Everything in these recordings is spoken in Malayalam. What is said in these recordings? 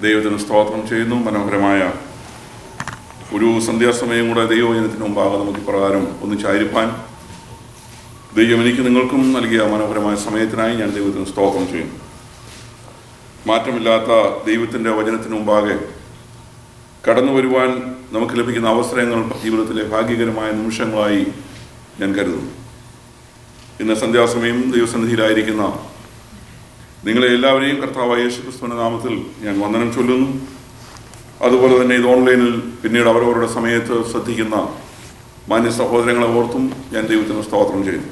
ദൈവത്തിന് സ്തോത്രം ചെയ്യുന്നു. മനോഹരമായ ഒരു സന്ധ്യാസമയം കൂടെ ദൈവവചനത്തിന് മുമ്പാകെ നമുക്ക് പ്രകാരം ഒന്നിച്ചായിരിക്കാൻ ദൈവം എനിക്ക് നിങ്ങൾക്കും നൽകിയ മനോഹരമായ സമയത്തിനായി ഞാൻ ദൈവത്തിന് സ്തോത്രം ചെയ്യുന്നു. മാറ്റമില്ലാത്ത ദൈവത്തിൻ്റെ വചനത്തിന് മുമ്പാകെ കടന്നു വരുവാൻ നമുക്ക് ലഭിക്കുന്ന അവസരങ്ങൾ ജീവിതത്തിലെ ഭാഗ്യകരമായ നിമിഷങ്ങളായി ഞാൻ കരുതുന്നു. ഇന്ന് സന്ധ്യാസമയം ദൈവസന്നിധിയിലായിരിക്കുന്ന നിങ്ങളെ എല്ലാവരെയും കർത്താവായ യേശുക്രിസ്തുവിന്റെ നാമത്തിൽ ഞാൻ വന്ദനം ചൊല്ലുന്നു. അതുപോലെ തന്നെ ഇത് ഓൺലൈനിൽ പിന്നീട് അവരവരുടെ സമയത്ത് ശ്രദ്ധിക്കുന്ന മാന്യ സഹോദരങ്ങളെ ഓർത്തും ഞാൻ ദൈവത്തിന് സ്തോത്രം ചെയ്യുന്നു.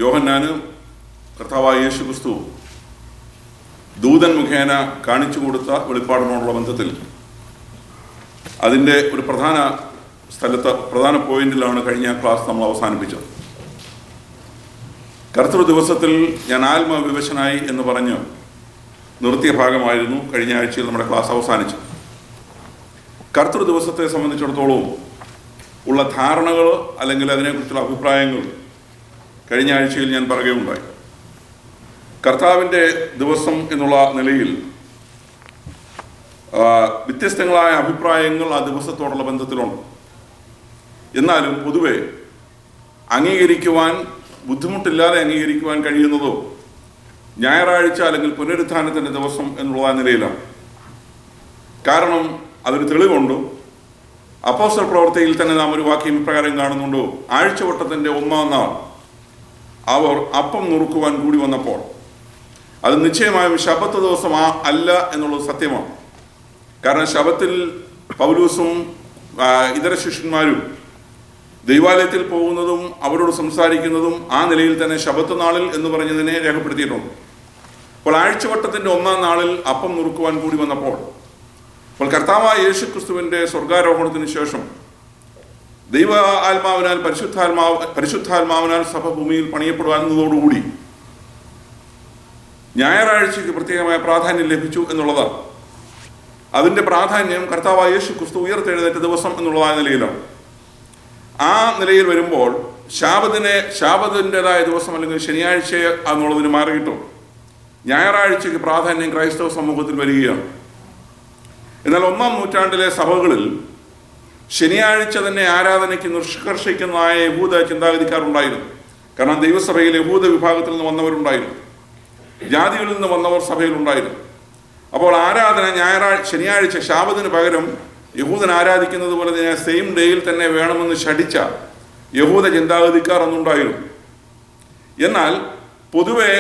യോഹന്നാന് കർത്താവായ യേശുക്രിസ്തു ദൂതൻ മുഖേന കാണിച്ചു കൊടുത്ത വെളിപ്പാടിനോടുള്ള ബന്ധത്തിൽ അതിൻ്റെ ഒരു പ്രധാന പോയിന്റിലാണ് കഴിഞ്ഞ ക്ലാസ് നമ്മൾ അവസാനിപ്പിച്ചത്. കർത്തൃ ദിവസത്തിൽ ഞാൻ ആത്മവിവശനായി എന്ന് പറഞ്ഞ് നിർത്തിയ ഭാഗമായിരുന്നു കഴിഞ്ഞ ആഴ്ചയിൽ നമ്മുടെ ക്ലാസ് അവസാനിച്ചത്. കർത്തൃ ദിവസത്തെ സംബന്ധിച്ചിടത്തോളം ഉള്ള ധാരണകൾ അല്ലെങ്കിൽ അതിനെക്കുറിച്ചുള്ള അഭിപ്രായങ്ങൾ കഴിഞ്ഞ ആഴ്ചയിൽ ഞാൻ പറയുകയുണ്ടായി. കർത്താവിൻ്റെ ദിവസം എന്നുള്ള നിലയിൽ വ്യത്യസ്തങ്ങളായ അഭിപ്രായങ്ങൾ ആ ദിവസത്തോടുള്ള ബന്ധത്തിലുണ്ട്. എന്നാലും പൊതുവെ ബുദ്ധിമുട്ടില്ലാതെ അംഗീകരിക്കുവാൻ കഴിയുന്നതോ ഞായറാഴ്ച അല്ലെങ്കിൽ പുനരുത്ഥാനത്തിൻ്റെ ദിവസം എന്നുള്ള നിലയിലാണ്. കാരണം അതൊരു തെളിവുണ്ട്. അപ്പോസ്തല പ്രവൃത്തിയിൽ തന്നെ നാം ഒരു വാക്യം പ്രകാരം കാണുന്നുണ്ടോ, ആഴ്ചവട്ടത്തിൻ്റെ 1-ാം നാൾ അവർ അപ്പം നുറുക്കുവാൻ കൂടി വന്നപ്പോൾ. അത് നിശ്ചയമായും ശബത്ത് ദിവസം അല്ല എന്നുള്ളത് സത്യമാണ്. കാരണം ശബത്തിൽ പൗലൂസും ഇതര ശിഷ്യന്മാരും ദൈവാലയത്തിൽ പോകുന്നതും അവരോട് സംസാരിക്കുന്നതും ആ നിലയിൽ തന്നെ ശബത്ത് നാളിൽ എന്ന് പറഞ്ഞതിനെ രേഖപ്പെടുത്തിയിട്ടുണ്ട്. അപ്പോൾ ആഴ്ചവട്ടത്തിൻ്റെ 1-ാം നാളിൽ അപ്പം നുറുക്കുവാൻ കൂടി വന്നപ്പോൾ കർത്താവായ യേശുക്രിസ്തുവിൻ്റെ സ്വർഗാരോഹണത്തിന് ശേഷം ദൈവ ആത്മാവിനാൽ പരിശുദ്ധാത്മാവിനാൽ സഭ ഭൂമിയിൽ പണിയപ്പെടുവാനതോടുകൂടി ഞായറാഴ്ചയ്ക്ക് പ്രത്യേകമായ പ്രാധാന്യം ലഭിച്ചു എന്നുള്ളതാണ്. അതിൻ്റെ പ്രാധാന്യം കർത്താവായ യേശുക്രിസ്തു ഉയർത്തെഴുന്നേറ്റ ദിവസം എന്നുള്ളതായ നിലയിലാണ്. ആ നിലയിൽ വരുമ്പോൾ ശാബത്തിൻ്റെതായ ദിവസം അല്ലെങ്കിൽ ശനിയാഴ്ച എന്നുള്ളതിന് മാറിയിട്ടും ഞായറാഴ്ചയ്ക്ക് പ്രാധാന്യം ക്രൈസ്തവ സമൂഹത്തിൽ വരികയാണ്. എന്നാൽ 1-ാം നൂറ്റാണ്ടിലെ സഭകളിൽ ശനിയാഴ്ച തന്നെ ആരാധനയ്ക്ക് നിഷ്കർഷിക്കുന്നതായ യഹൂദ ചിന്താഗതിക്കാരുണ്ടായിരുന്നു. കാരണം ദൈവസഭയിൽ യഹൂദ വിഭാഗത്തിൽ നിന്ന് വന്നവരുണ്ടായിരുന്നു, ജാതികളിൽ നിന്ന് വന്നവർ സഭയിലുണ്ടായിരുന്നു. അപ്പോൾ ആരാധന ശനിയാഴ്ച ശാബത്തിന് പകരം യഹൂദൻ ആരാധിക്കുന്നത് പോലെ തന്നെ സെയിം ഡേയിൽ തന്നെ വേണമെന്ന് ശഠിച്ച യഹൂദ ചിന്താഗതിക്കാർ അന്നുണ്ടായിരുന്നു. എന്നാൽ പൊതുവെ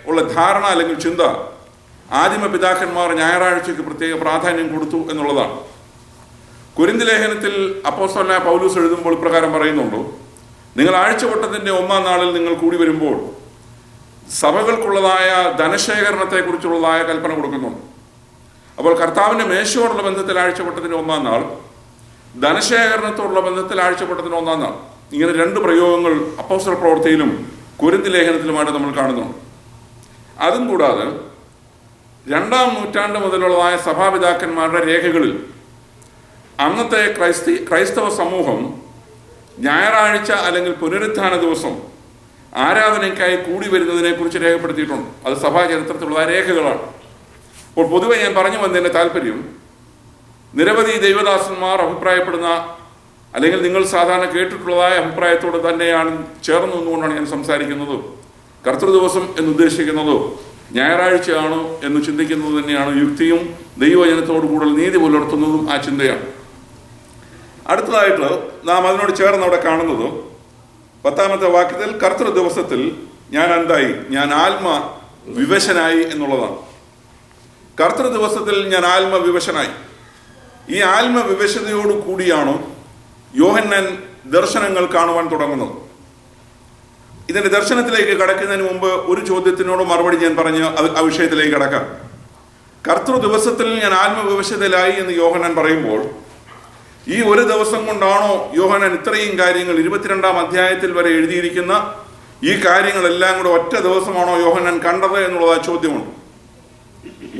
ഉള്ള ധാരണ അല്ലെങ്കിൽ ചിന്ത ആദിമ പിതാക്കന്മാർ ഞായറാഴ്ചയ്ക്ക് പ്രത്യേക പ്രാധാന്യം കൊടുത്തു എന്നുള്ളതാണ്. കൊരിന്ത് ലേഖനത്തിൽ അപ്പോസ്തലനായ പൗലൂസ് എഴുതുമ്പോൾ പ്രകാരം പറയുന്നുണ്ടോ, നിങ്ങൾ ആഴ്ചവട്ടത്തിൻ്റെ 1-ാം നാളിൽ നിങ്ങൾ കൂടി വരുമ്പോൾ സഭകൾക്കുള്ളതായ ധനശേഖരണത്തെക്കുറിച്ചുള്ളതായ കൽപ്പന കൊടുക്കുന്നുണ്ട്. അപ്പോൾ കർത്താവിൻ്റെ മേശയോടുള്ള ബന്ധത്തിൽ ആഴ്ചവട്ടത്തിൻ്റെ 1-ാം നാൾ, ധനശേഖരണത്തോടുള്ള ബന്ധത്തിൽ ആഴ്ചവട്ടത്തിൻ്റെ 1-ാം നാൾ, ഇങ്ങനെ 2 പ്രയോഗങ്ങൾ അപ്പോസ്തല പ്രവൃത്തിയിലും കൊരിന്ത് ലേഖനത്തിലുമായിട്ട് നമ്മൾ കാണുന്നുണ്ട്. അതും കൂടാതെ 2-ാം നൂറ്റാണ്ട് മുതലുള്ളതായ സഭാപിതാക്കന്മാരുടെ രേഖകളിൽ അന്നത്തെ ക്രൈസ്തവ സമൂഹം ഞായറാഴ്ച അല്ലെങ്കിൽ പുനരുത്ഥാന ദിവസം ആരാധനയ്ക്കായി കൂടി വരുന്നതിനെക്കുറിച്ച് രേഖപ്പെടുത്തിയിട്ടുണ്ട്. അത് സഭാ ചരിത്രത്തിലുള്ള രേഖകളാണ്. അപ്പോൾ പൊതുവെ ഞാൻ പറഞ്ഞു വന്നതിൻ്റെ താല്പര്യം, നിരവധി ദൈവദാസന്മാർ അഭിപ്രായപ്പെടുന്ന അല്ലെങ്കിൽ നിങ്ങൾ സാധാരണ കേട്ടിട്ടുള്ളതായ അഭിപ്രായത്തോട് തന്നെയാണ് ചേർന്ന് നിന്നുകൊണ്ടാണ് ഞാൻ സംസാരിക്കുന്നത്. കർത്തൃ ദിവസം എന്നുദ്ദേശിക്കുന്നതോ ഞായറാഴ്ചയാണോ എന്ന് ചിന്തിക്കുന്നത് തന്നെയാണ് യുക്തിയും ദൈവവചനത്തോടു കൂടുതൽ നീതി പുലർത്തുന്നതും ആ ചിന്തയാണ്. അടുത്തതായിട്ട് നാം അതിനോട് ചേർന്ന് അവിടെ കാണുന്നത് 10-ാമത്തെ വാക്യത്തിൽ കർത്തൃ ദിവസത്തിൽ ഞാൻ ആത്മവിവശനായി എന്നുള്ളതാണ്. കർത്തൃ ദിവസത്തിൽ ഞാൻ ആത്മവിവശനായി. ഈ ആത്മവിവശതയോടു കൂടിയാണ് യോഹന്നാൻ ദർശനങ്ങൾ കാണുവാൻ തുടങ്ങുന്നത്. ഇതിൻ്റെ ദർശനത്തിലേക്ക് കടക്കുന്നതിന് മുമ്പ് ഒരു ചോദ്യത്തിനോട് മറുപടി ഞാൻ പറഞ്ഞ് ആ വിഷയത്തിലേക്ക് കടക്കാം. കർത്തൃ ദിവസത്തിൽ ഞാൻ ആത്മവിവശതയിലായി എന്ന് യോഹന്നാൻ പറയുമ്പോൾ ഈ ഒരു ദിവസം കൊണ്ടാണോ യോഹന്നാൻ ഇത്രയും കാര്യങ്ങൾ 22-ാം അധ്യായത്തിൽ വരെ എഴുതിയിരിക്കുന്ന ഈ കാര്യങ്ങളെല്ലാം കൂടെ ഒറ്റ ദിവസമാണോ യോഹന്നാൻ കണ്ടത് എന്നുള്ളത് ചോദ്യമുണ്ട്.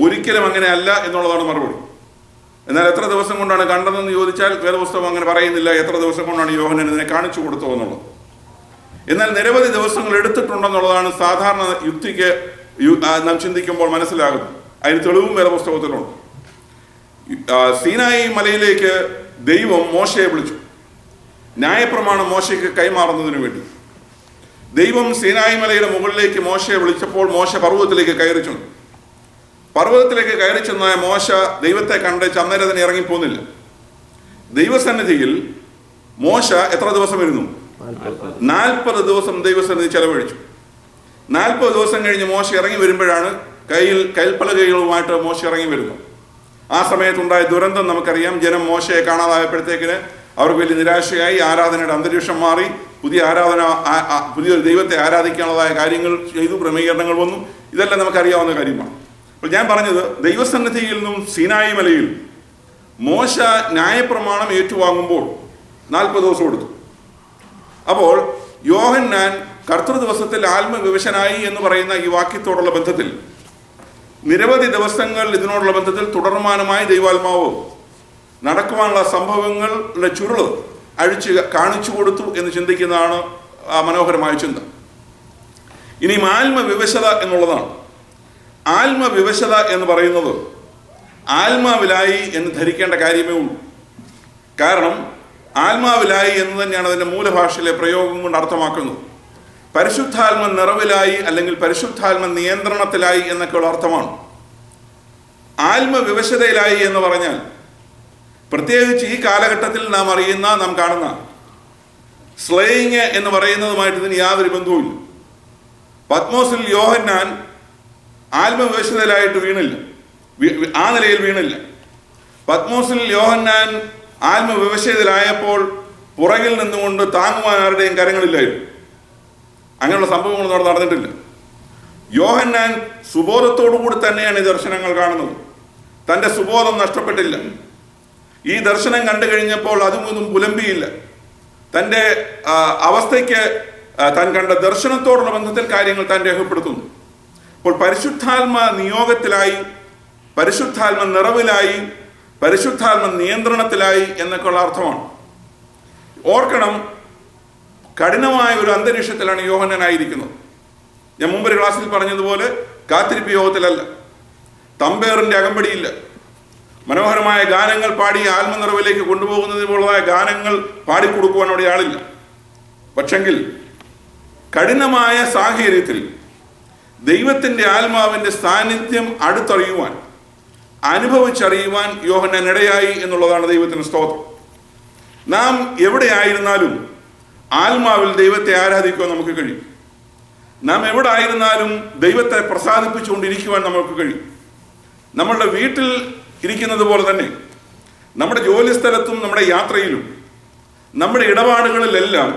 ഒരിക്കലും അങ്ങനെയല്ല എന്നുള്ളതാണ് മറുപടി. എന്നാൽ എത്ര ദിവസം കൊണ്ടാണ് കണ്ടതെന്ന് ചോദിച്ചാൽ വേദപുസ്തകം അങ്ങനെ പറയുന്നില്ല എത്ര ദിവസം കൊണ്ടാണ് യോഹന്നാൻ ഇതിനെ കാണിച്ചു കൊടുത്തതെന്നുള്ളത്. എന്നാൽ നിരവധി ദിവസങ്ങൾ എടുത്തിട്ടുണ്ടെന്നുള്ളതാണ് സാധാരണ യുക്തിക്ക് നാം ചിന്തിക്കുമ്പോൾ മനസ്സിലാകും. അതിന് തെളിവും വേദപുസ്തകത്തിലുണ്ട്. സീനായി മലയിലേക്ക് ദൈവം മോശയെ വിളിച്ചു. ന്യായപ്രമാണം മോശയ്ക്ക് കൈമാറുന്നതിന് വേണ്ടി ദൈവം സീനായി മലയുടെ മുകളിലേക്ക് മോശയെ വിളിച്ചപ്പോൾ മോശ പർവ്വതത്തിലേക്ക് കയറി ചെന്നു. പർവ്വതത്തിലേക്ക് കയറി ചെന്ന മോശ ദൈവത്തെ കണ്ട് അന്നേരം തന്നെ ഇറങ്ങിപ്പോന്നില്ല. ദൈവസന്നിധിയിൽ മോശ എത്ര ദിവസം ഇരുന്നു? 40 ദിവസം ദൈവസന്നിധി ചെലവഴിച്ചു. 40 ദിവസം കഴിഞ്ഞ് മോശ ഇറങ്ങി വരുമ്പോഴാണ് കൽപ്പലകൈകളുമായിട്ട് മോശ ഇറങ്ങി വരുന്നു. ആ സമയത്തുണ്ടായ ദുരന്തം നമുക്കറിയാം. ജനം മോശയെ കാണാതായപ്പോഴത്തേക്കിന് അവർക്ക് വലിയ നിരാശയായി. ആരാധനയുടെ അന്തരീക്ഷം മാറി. പുതിയൊരു ദൈവത്തെ ആരാധിക്കാനുള്ളതായ കാര്യങ്ങൾ ചെയ്തു. ക്രമീകരണങ്ങൾ വന്നു. ഇതെല്ലാം നമുക്കറിയാവുന്ന കാര്യമാണ്. അപ്പോൾ ഞാൻ പറഞ്ഞത്, ദൈവസന്നിധിയിൽ നിന്നും സീനായി മലയിൽ മോശ ന്യായപ്രമാണം ഏറ്റുവാങ്ങുമ്പോൾ 40 ദിവസം എടുത്തു. അപ്പോൾ യോഹന്നാൻ കർത്തൃദിവസത്തിൽ ആത്മവിവശനായി എന്ന് പറയുന്ന ഈ വാക്യത്തോടുള്ള ബന്ധത്തിൽ നിരവധി ദിവസങ്ങൾ ഇതിനോടുള്ള ബന്ധത്തിൽ തുടർമാനമായി ദൈവാത്മാവ് നടക്കുവാനുള്ള സംഭവങ്ങളുടെ ചുരുള് കാണിച്ചു കൊടുത്തു എന്ന് ചിന്തിക്കുന്നതാണ് ആ മനോഹരമായ ചിന്ത. ഇനിയും ആത്മവിവശത എന്നുള്ളതാണ്. ആത്മവിവശത എന്ന് പറയുന്നത് ആത്മാവിലായി എന്ന് ധരിക്കേണ്ട കാര്യമേ ഉള്ളൂ. കാരണം ആത്മാവിലായി എന്ന് തന്നെയാണ് അതിൻ്റെ മൂലഭാഷയിലെ പ്രയോഗം കൊണ്ട് അർത്ഥമാക്കുന്നത്. പരിശുദ്ധാത്മ നിറവിലായി അല്ലെങ്കിൽ പരിശുദ്ധാത്മ നിയന്ത്രണത്തിലായി എന്നൊക്കെയുള്ള അർത്ഥമാണ്. ആത്മവിവശതയിലായി എന്ന് പറഞ്ഞാൽ പ്രത്യേകിച്ച് ഈ കാലഘട്ടത്തിൽ നാം കാണുന്ന സ്ലേയിങ് എന്ന് പറയുന്നതുമായിട്ട് ഇതിന് യാതൊരു ബന്ധവുമില്ല. പത്മോസിൽ യോഹന്നാൻ ആത്മവിവശതയിലായിട്ട് വീണില്ല, ആ നിലയിൽ വീണില്ല. പത്മോസിൽ യോഹന്നാൻ ആത്മവിവശതയിലായപ്പോൾ പുറകിൽ നിന്നുകൊണ്ട് താങ്ങുവാൻ ആരുടെയും കരങ്ങളില്ലായിരുന്നു. അങ്ങനെയുള്ള സംഭവങ്ങളൊന്നും അവിടെ നടന്നിട്ടില്ല. യോഹന്നാൻ സുബോധത്തോടു കൂടി തന്നെയാണ് ഈ ദർശനങ്ങൾ കാണുന്നത്. തൻ്റെ സുബോധം നഷ്ടപ്പെട്ടില്ല. ഈ ദർശനം കണ്ടു കഴിഞ്ഞപ്പോൾ അതുമൊന്നും പുലമ്പിയില്ല. തൻ്റെ അവസ്ഥയ്ക്ക് താൻ കണ്ട ദർശനത്തോടുള്ള ബന്ധത്തിൽ കാര്യങ്ങൾ താൻ രേഖപ്പെടുത്തുന്നു. അപ്പോൾ പരിശുദ്ധാത്മ നിയോഗത്തിലായി, പരിശുദ്ധാത്മ നിറവിലായി, പരിശുദ്ധാത്മ നിയന്ത്രണത്തിലായി എന്നൊക്കെയുള്ള അർത്ഥമാണ്. ഓർക്കണം, കഠിനമായ ഒരു അന്തരീക്ഷത്തിലാണ് യോഹന്നാനായിരിക്കുന്നത്. ഞാൻ മുമ്പൊരു ക്ലാസ്സിൽ പറഞ്ഞതുപോലെ കാത്തിരിപ്പ് യോഗത്തിലല്ല, തമ്പേറിൻ്റെ അകമ്പടിയില്ല, മനോഹരമായ ഗാനങ്ങൾ പാടി ആത്മനിറവിലേക്ക് കൊണ്ടുപോകുന്നതിനുള്ളതായ ഗാനങ്ങൾ പാടിക്കൊടുക്കുവാൻ അവിടെ ആളില്ല. പക്ഷെങ്കിൽ കഠിനമായ സാഹചര്യത്തിൽ ദൈവത്തിൻ്റെ ആത്മാവിൻ്റെ സാന്നിധ്യം അടുത്തറിയുവാൻ, അനുഭവിച്ചറിയുവാൻ യോഹന്നാൻ ഇടയായി എന്നുള്ളതാണ് ദൈവത്തിന് സ്തോത്രം. നാം എവിടെയായിരുന്നാലും ആത്മാവിൽ ദൈവത്തെ ആരാധിക്കുവാൻ നമുക്ക് കഴിയും. നാം എവിടെ ആയിരുന്നാലും ദൈവത്തെ പ്രസാദിപ്പിച്ചുകൊണ്ടിരിക്കുവാൻ നമുക്ക് കഴിയും. നമ്മളുടെ വീട്ടിൽ ഇരിക്കുന്നത് പോലെ തന്നെ നമ്മുടെ ജോലിസ്ഥലത്തും നമ്മുടെ യാത്രയിലും നമ്മുടെ ഇടപാടുകളിലെല്ലാം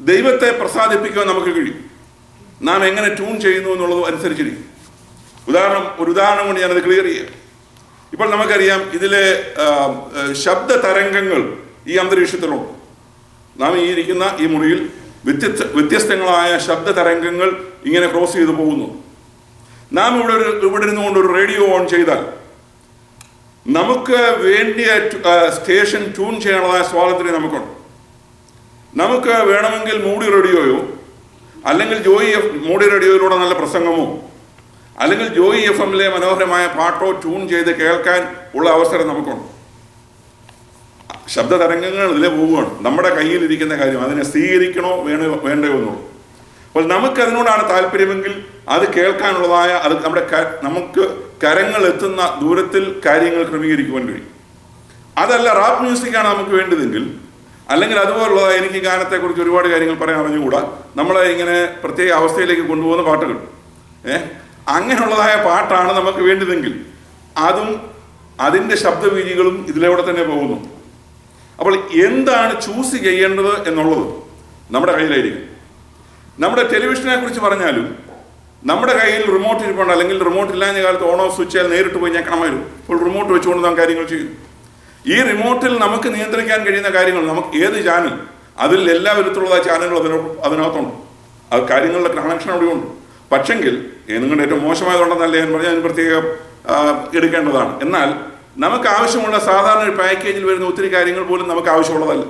ദൈവത്തെ പ്രസാദിപ്പിക്കുവാൻ നമുക്ക് കഴിയും. നാം എങ്ങനെ ട്യൂൺ ചെയ്യുന്നു എന്നുള്ളത് അനുസരിച്ചിരിക്കും. ഒരു ഉദാഹരണം കൊണ്ട് ഞാനത് ക്ലിയർ ചെയ്യാം. ഇപ്പോൾ നമുക്കറിയാം, ഇതിലെ ശബ്ദ തരംഗങ്ങൾ ഈ അന്തരീക്ഷത്തിലുണ്ട്. നാം ഈ ഇരിക്കുന്ന ഈ മുറിയിൽ വ്യത്യസ്തങ്ങളായ ശബ്ദ തരംഗങ്ങൾ ഇങ്ങനെ ക്രോസ് ചെയ്തു പോകുന്നു. നാം ഇവിടെ ഇരുന്നുകൊണ്ട് ഒരു റേഡിയോ ഓൺ ചെയ്താൽ നമുക്ക് വേണ്ടിയ സ്റ്റേഷൻ ട്യൂൺ ചെയ്യാനുള്ളതായ സ്വാതന്ത്ര്യം നമുക്കുണ്ട്. നമുക്ക് വേണമെങ്കിൽ മൂടി റേഡിയോയോ അല്ലെങ്കിൽ മൂടി റേഡിയോയിലൂടെ നല്ല പ്രസംഗമോ അല്ലെങ്കിൽ ജോയി FM-ലെ മനോഹരമായ പാട്ടോ ട്യൂൺ ചെയ്ത് കേൾക്കാൻ ഉള്ള അവസരം നമുക്കുണ്ട്. ശബ്ദ തരംഗങ്ങൾ ഇതിലെ പോവുകയാണ്. നമ്മുടെ കയ്യിലിരിക്കുന്ന കാര്യം അതിനെ സ്വീകരിക്കണോ വേണ്ടയോ എന്നുള്ളൂ. അപ്പോൾ നമുക്കതിനോടാണ് താല്പര്യമെങ്കിൽ അത് കേൾക്കാനുള്ളതായ നമുക്ക് കരങ്ങൾ എത്തുന്ന ദൂരത്തിൽ കാര്യങ്ങൾ ക്രമീകരിക്കുവാൻ കഴിയും. അതല്ല, റാപ്പ് മ്യൂസിക്കാണ് നമുക്ക് വേണ്ടതെങ്കിൽ, അല്ലെങ്കിൽ അതുപോലുള്ളതായ എനിക്ക് ഗാനത്തെക്കുറിച്ച് ഒരുപാട് കാര്യങ്ങൾ പറയാൻ അറിഞ്ഞുകൂടാ, നമ്മളെ ഇങ്ങനെ പ്രത്യേക അവസ്ഥയിലേക്ക് കൊണ്ടുപോകുന്ന പാട്ടുകൾ, അങ്ങനെയുള്ളതായ പാട്ടാണ് നമുക്ക് വേണ്ടതെങ്കിൽ അതും അതിൻ്റെ ശബ്ദവീതികളും ഇതിലൂടെ തന്നെ പോകുന്നു. അപ്പോൾ എന്താണ് ചൂസ് ചെയ്യേണ്ടത് എന്നുള്ളത് നമ്മുടെ കയ്യിലായിരിക്കും. നമ്മുടെ ടെലിവിഷനെ കുറിച്ച് പറഞ്ഞാലും നമ്മുടെ കയ്യിൽ റിമോട്ട് ഇരിപ്പുണ്ട്, അല്ലെങ്കിൽ റിമോട്ട് ഇല്ലാഞ്ഞ കാലത്ത് ഓൺ ഓഫ് സ്വിച്ച് നേരിട്ട് പോയി ഞെക്കണമായിരുന്നു. ഇപ്പോൾ റിമോട്ട് വെച്ചുകൊണ്ട് നാം കാര്യങ്ങൾ ചെയ്യും. ഈ റിമോട്ടിൽ നമുക്ക് നിയന്ത്രിക്കാൻ കഴിയുന്ന കാര്യങ്ങൾ, നമുക്ക് ഏത് ചാനൽ, അതിൽ എല്ലാ വിധത്തിലുള്ള ചാനലുകൾ അതിനകത്തുണ്ട്. അത് കാര്യങ്ങളുടെ കണക്ഷൻ അവിടെ ഉണ്ട്. പക്ഷെങ്കിൽ നിങ്ങളുടെ ഏറ്റവും മോശമായതുണ്ടെന്നല്ല ഞാൻ പറഞ്ഞാൽ, അതിന് പ്രത്യേകം എടുക്കേണ്ടതാണ്. എന്നാൽ നമുക്ക് ആവശ്യമുള്ള സാധാരണ ഒരു പാക്കേജിൽ വരുന്ന ഒത്തിരി കാര്യങ്ങൾ പോലും നമുക്ക് ആവശ്യമുള്ളതല്ല.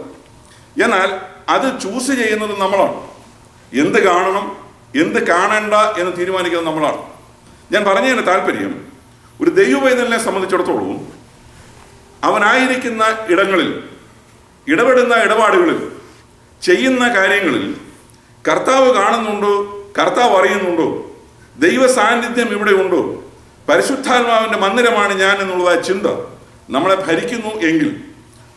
എന്നാൽ അത് ചൂസ് ചെയ്യുന്നത് നമ്മളാണ്. എന്ത് കാണണം, എന്ത് കാണേണ്ട എന്ന് തീരുമാനിക്കുന്നത് നമ്മളാണ്. ഞാൻ പറഞ്ഞതിന് താല്പര്യം, ഒരു ദൈവവേദനെ സംബന്ധിച്ചിടത്തോളം അവനായിരിക്കുന്ന ഇടങ്ങളിൽ, ഇടപെടുന്ന ഇടപാടുകളിൽ, ചെയ്യുന്ന കാര്യങ്ങളിൽ കർത്താവ് കാണുന്നുണ്ടോ, കർത്താവ് അറിയുന്നുണ്ടോ, ദൈവ സാന്നിധ്യം ഇവിടെ ഉണ്ടോ, പരിശുദ്ധാത്മാവിൻ്റെ മന്ദിരമാണ് ഞാൻ എന്നുള്ളതായ ചിന്ത നമ്മളെ ഭരിക്കുന്നു എങ്കിൽ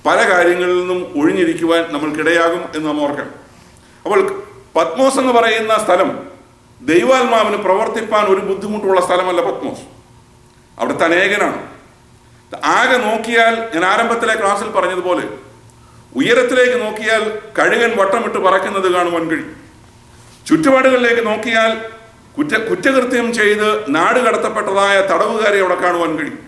പല കാര്യങ്ങളിൽ നിന്നും ഒഴിഞ്ഞിരിക്കുവാൻ നമ്മൾക്കിടയാകും എന്ന് നാം ഓർക്കണം. അപ്പോൾ പത്മോസ് എന്ന് പറയുന്ന സ്ഥലം ദൈവാത്മാവിന് പ്രവർത്തിപ്പാൻ ഒരു ബുദ്ധിമുട്ടുള്ള സ്ഥലമല്ല പത്മോസ്. അവിടുത്തെ അനേകനാണ്. ആകെ നോക്കിയാൽ, ഞാൻ ആരംഭത്തിലെ ക്ലാസ്സിൽ പറഞ്ഞതുപോലെ, ഉയരത്തിലേക്ക് നോക്കിയാൽ കഴുകൻ വട്ടമിട്ട് പറക്കുന്നത് കാണുവാൻ കഴിയും. ചുറ്റുപാടുകളിലേക്ക് നോക്കിയാൽ കുറ്റകൃത്യം ചെയ്ത് നാട് കടത്തപ്പെട്ടതായ തടവുകാരെ അവിടെ കാണുവാൻ കഴിയും.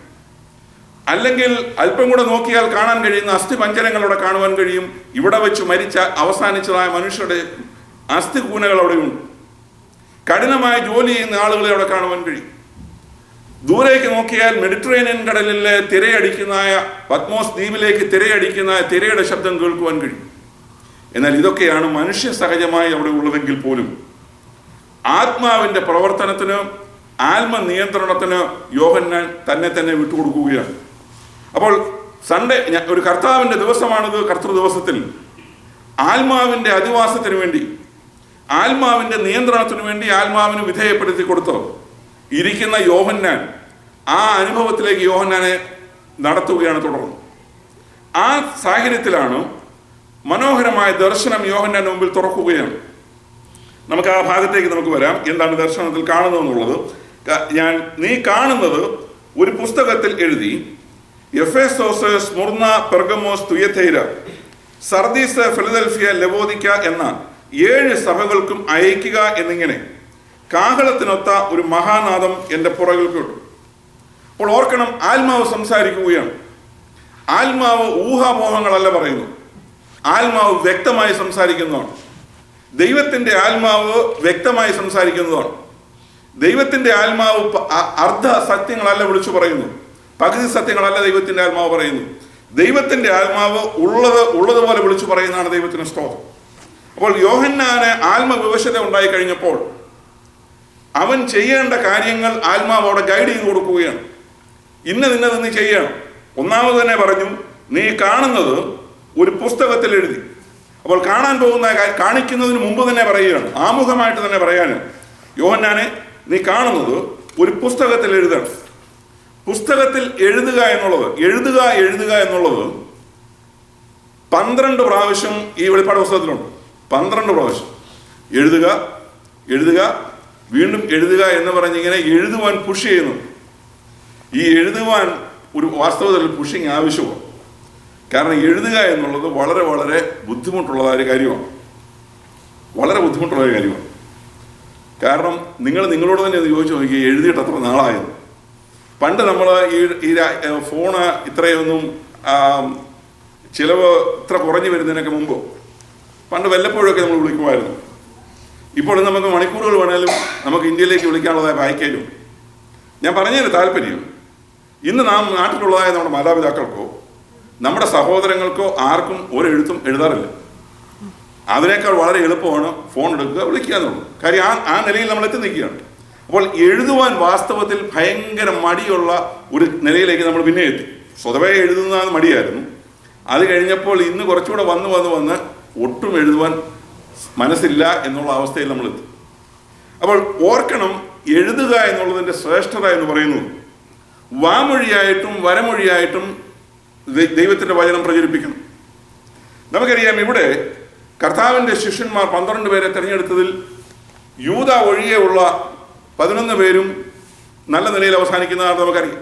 അല്ലെങ്കിൽ അല്പം കൂടെ നോക്കിയാൽ കാണാൻ കഴിയുന്ന അസ്ഥിപഞ്ജരങ്ങൾ അവിടെ കാണുവാൻ കഴിയും. ഇവിടെ വെച്ച് മരിച്ച അവസാനിച്ചതായ മനുഷ്യരുടെ അസ്ഥികൂനകൾ അവിടെയുണ്ട്. കഠിനമായ ജോലി ചെയ്യുന്ന ആളുകളെ അവിടെ കാണുവാൻ കഴിയും. ദൂരേക്ക് നോക്കിയാൽ മെഡിറ്ററേനിയൻ കടലിലെ തിരയടിക്കുന്ന പത്മോസ് ദ്വീപിലേക്ക് തിരയടിക്കുന്ന തിരയുടെ ശബ്ദം കേൾക്കുവാൻ കഴിയും. എന്നാൽ ഇതൊക്കെയാണ് മനുഷ്യ സഹജമായി അവിടെ ഉള്ളതെങ്കിൽ പോലും ആത്മാവിൻ്റെ പ്രവർത്തനത്തിന്, ആത്മനിയന്ത്രണത്തിന് യോഹന്നാൻ തന്നെ വിട്ടുകൊടുക്കുകയാണ്. അപ്പോൾ സൺഡേ, ഒരു കർത്താവിൻ്റെ ദിവസമാണിത്. കർത്തൃ ദിവസത്തിൽ ആത്മാവിൻ്റെ അധിവാസത്തിന് വേണ്ടി, ആത്മാവിൻ്റെ നിയന്ത്രണത്തിന് വേണ്ടി ആത്മാവിന് വിധേയപ്പെടുത്തി കൊടുത്ത് ഇരിക്കുന്ന യോഹന്നാൻ ആ അനുഭവത്തിലേക്ക് യോഹന്നാനെ നടത്തുകയാണ് തുടർന്ന്. ആ സാഹചര്യത്തിലാണ് മനോഹരമായ ദർശനം യോഹന്നാന്റെ മുമ്പിൽ തുറക്കുകയാണ്. നമുക്ക് ആ ഭാഗത്തേക്ക് നമുക്ക് വരാം. എന്താണ് ദർശനത്തിൽ കാണുന്നതെന്നുള്ളത്. നീ കാണുന്നത് ഒരു പുസ്തകത്തിൽ എഴുതി Ephesus, Smyrna, Pergamos, തുയഥൈര, Sardis, Philadelphia, ലവോദിക്ക എന്ന 7 സഭകൾക്കും അയക്കുക എന്നിങ്ങനെ കാഹളത്തിനൊത്ത ഒരു മഹാനാദം എൻ്റെ പുറകിൽ കേട്ടു. അപ്പോൾ ഓർക്കണം, ആത്മാവ് സംസാരിക്കുകയാണ്. ആത്മാവ് ഊഹാമോഹങ്ങളല്ല പറയുന്നു. ആത്മാവ് വ്യക്തമായി സംസാരിക്കുന്നതാണ്. ദൈവത്തിൻ്റെ ആത്മാവ് വ്യക്തമായി സംസാരിക്കുന്നതാണ്. ദൈവത്തിൻ്റെ ആത്മാവ് അർദ്ധ സത്യങ്ങളല്ല വിളിച്ചു പറയുന്നു, പകുതി സത്യങ്ങളല്ല ദൈവത്തിൻ്റെ ആത്മാവ് പറയുന്നു. ദൈവത്തിൻ്റെ ആത്മാവ് ഉള്ളതുപോലെ വിളിച്ചു പറയുന്നതാണ് ദൈവത്തിന് സ്തോത്രം. അപ്പോൾ യോഹന്നാന് ആത്മവിവശത ഉണ്ടായി കഴിഞ്ഞപ്പോൾ അവൻ ചെയ്യേണ്ട കാര്യങ്ങൾ ആത്മാവ് അവിടെ ഗൈഡ് ചെയ്ത് കൊടുക്കുകയാണ്. ഇന്നത് നീ ചെയ്യണം. ഒന്നാമത് തന്നെ പറഞ്ഞു, നീ കാണുന്നത് ഒരു പുസ്തകത്തിൽ എഴുതി. അപ്പോൾ കാണാൻ പോകുന്ന കാണിക്കുന്നതിന് മുമ്പ് തന്നെ പറയുകയാണ്, ആമുഖമായിട്ട് തന്നെ പറയാന്, യോഹന്നാനെ നീ കാണുന്നത് ഒരു പുസ്തകത്തിൽ എഴുതണം. പുസ്തകത്തിൽ എഴുതുക എന്നുള്ളത് 12 പ്രാവശ്യം ഈ വെളിപ്പാട് പുസ്തകത്തിലുണ്ട്. 12 പ്രാവശ്യം എഴുതുക വീണ്ടും എഴുതുക എന്ന് പറഞ്ഞിങ്ങനെ എഴുതുവാൻ പുഷ് ചെയ്യുന്നു. ഈ എഴുതുവാൻ ഒരു വാസ്തവത്തിൽ പുഷിങ് ആവശ്യമാണ്. കാരണം എഴുതുക എന്നുള്ളത് വളരെ വളരെ ബുദ്ധിമുട്ടുള്ളതായ കാര്യമാണ്. വളരെ ബുദ്ധിമുട്ടുള്ള കാര്യമാണ്. കാരണം നിങ്ങളോട് തന്നെ ചോദിച്ചു നോക്കി, എഴുതിയിട്ട് അത്ര നാളായത്. പണ്ട് നമ്മൾ ഈ ഫോണ് ഇത്രയൊന്നും ചിലവ് ഇത്ര കുറഞ്ഞു വരുന്നതിനൊക്കെ മുമ്പ് പണ്ട് വല്ലപ്പോഴൊക്കെ നമ്മൾ വിളിക്കുമായിരുന്നു. ഇപ്പോൾ നമുക്ക് മണിക്കൂറുകൾ വേണേലും നമുക്ക് ഇന്ത്യയിലേക്ക് വിളിക്കാനുള്ളതായ പാക്കേജും. ഞാൻ പറഞ്ഞതിന് താല്പര്യം, ഇന്ന് നാം നാട്ടിലുള്ളതായ നമ്മുടെ മാതാപിതാക്കൾക്കോ നമ്മുടെ സഹോദരങ്ങൾക്കോ ആർക്കും ഒരെഴുത്തും എഴുതാറില്ല. അതിനേക്കാൾ വളരെ എളുപ്പമാണ് ഫോൺ എടുക്കുക, വിളിക്കുക എന്നുള്ളത്. കാര്യം ആ നിലയിൽ നമ്മൾ എത്തി നിൽക്കുകയാണ്. അപ്പോൾ എഴുതുവാൻ വാസ്തവത്തിൽ ഭയങ്കര മടിയുള്ള ഒരു നിലയിലേക്ക് നമ്മൾ പിന്നെ എത്തി. സ്വതവേ എഴുതുന്ന മടിയായിരുന്നു. അത് കഴിഞ്ഞപ്പോൾ ഇന്ന് കുറച്ചുകൂടെ വന്ന് ഒട്ടും എഴുതുവാൻ മനസ്സില്ല എന്നുള്ള അവസ്ഥയിൽ നമ്മൾ എത്തി. അപ്പോൾ ഓർക്കണം, എഴുതുക എന്നുള്ളതിൻ്റെ ശ്രേഷ്ഠത എന്ന് പറയുന്നത് വാമൊഴിയായിട്ടും വരമൊഴിയായിട്ടും ദൈവത്തിൻ്റെ വചനം പ്രചരിപ്പിക്കണം. നമുക്കറിയാം, ഇവിടെ കർത്താവിൻ്റെ ശിഷ്യന്മാർ 12 പേരെ തിരഞ്ഞെടുത്തതിൽ യൂദ ഒഴികെയുള്ള 11 പേരും നല്ല നിലയിൽ അവസാനിക്കുന്നതാണ് നമുക്കറിയാം.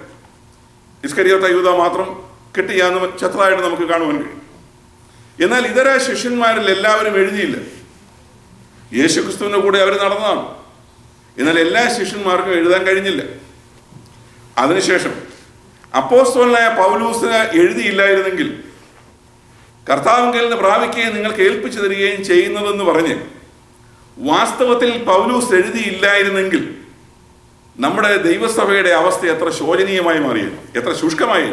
ഇസ്കരിയോത്ത യൂദ മാത്രം കിട്ടിയാന്ന് ചത്രമായിട്ട് നമുക്ക് കാണുവാൻ കഴിയും. എന്നാൽ ഇതര ശിഷ്യന്മാരിൽ എല്ലാവരും എഴുതിയില്ല. യേശുക്രിസ്തുവിൻ്റെ കൂടെ അവർ നടന്നതാണ്. എന്നാൽ എല്ലാ ശിഷ്യന്മാർക്കും എഴുതാൻ കഴിഞ്ഞില്ല. അതിനുശേഷം അപ്പോസ്തലനായ പൗലൂസിന് എഴുതിയില്ലായിരുന്നെങ്കിൽ കർത്താവിങ്കൽ നിന്ന് പ്രാപിക്കുകയും നിങ്ങൾക്ക് ഏൽപ്പിച്ചു തരികയും ചെയ്യുന്നതെന്ന് പറഞ്ഞ് വാസ്തവത്തിൽ പൗലൂസ് എഴുതിയില്ലായിരുന്നെങ്കിൽ നമ്മുടെ ദൈവസഭയുടെ അവസ്ഥ എത്ര ശോചനീയമായി മാറിയത്, എത്ര ശുഷ്കമായി.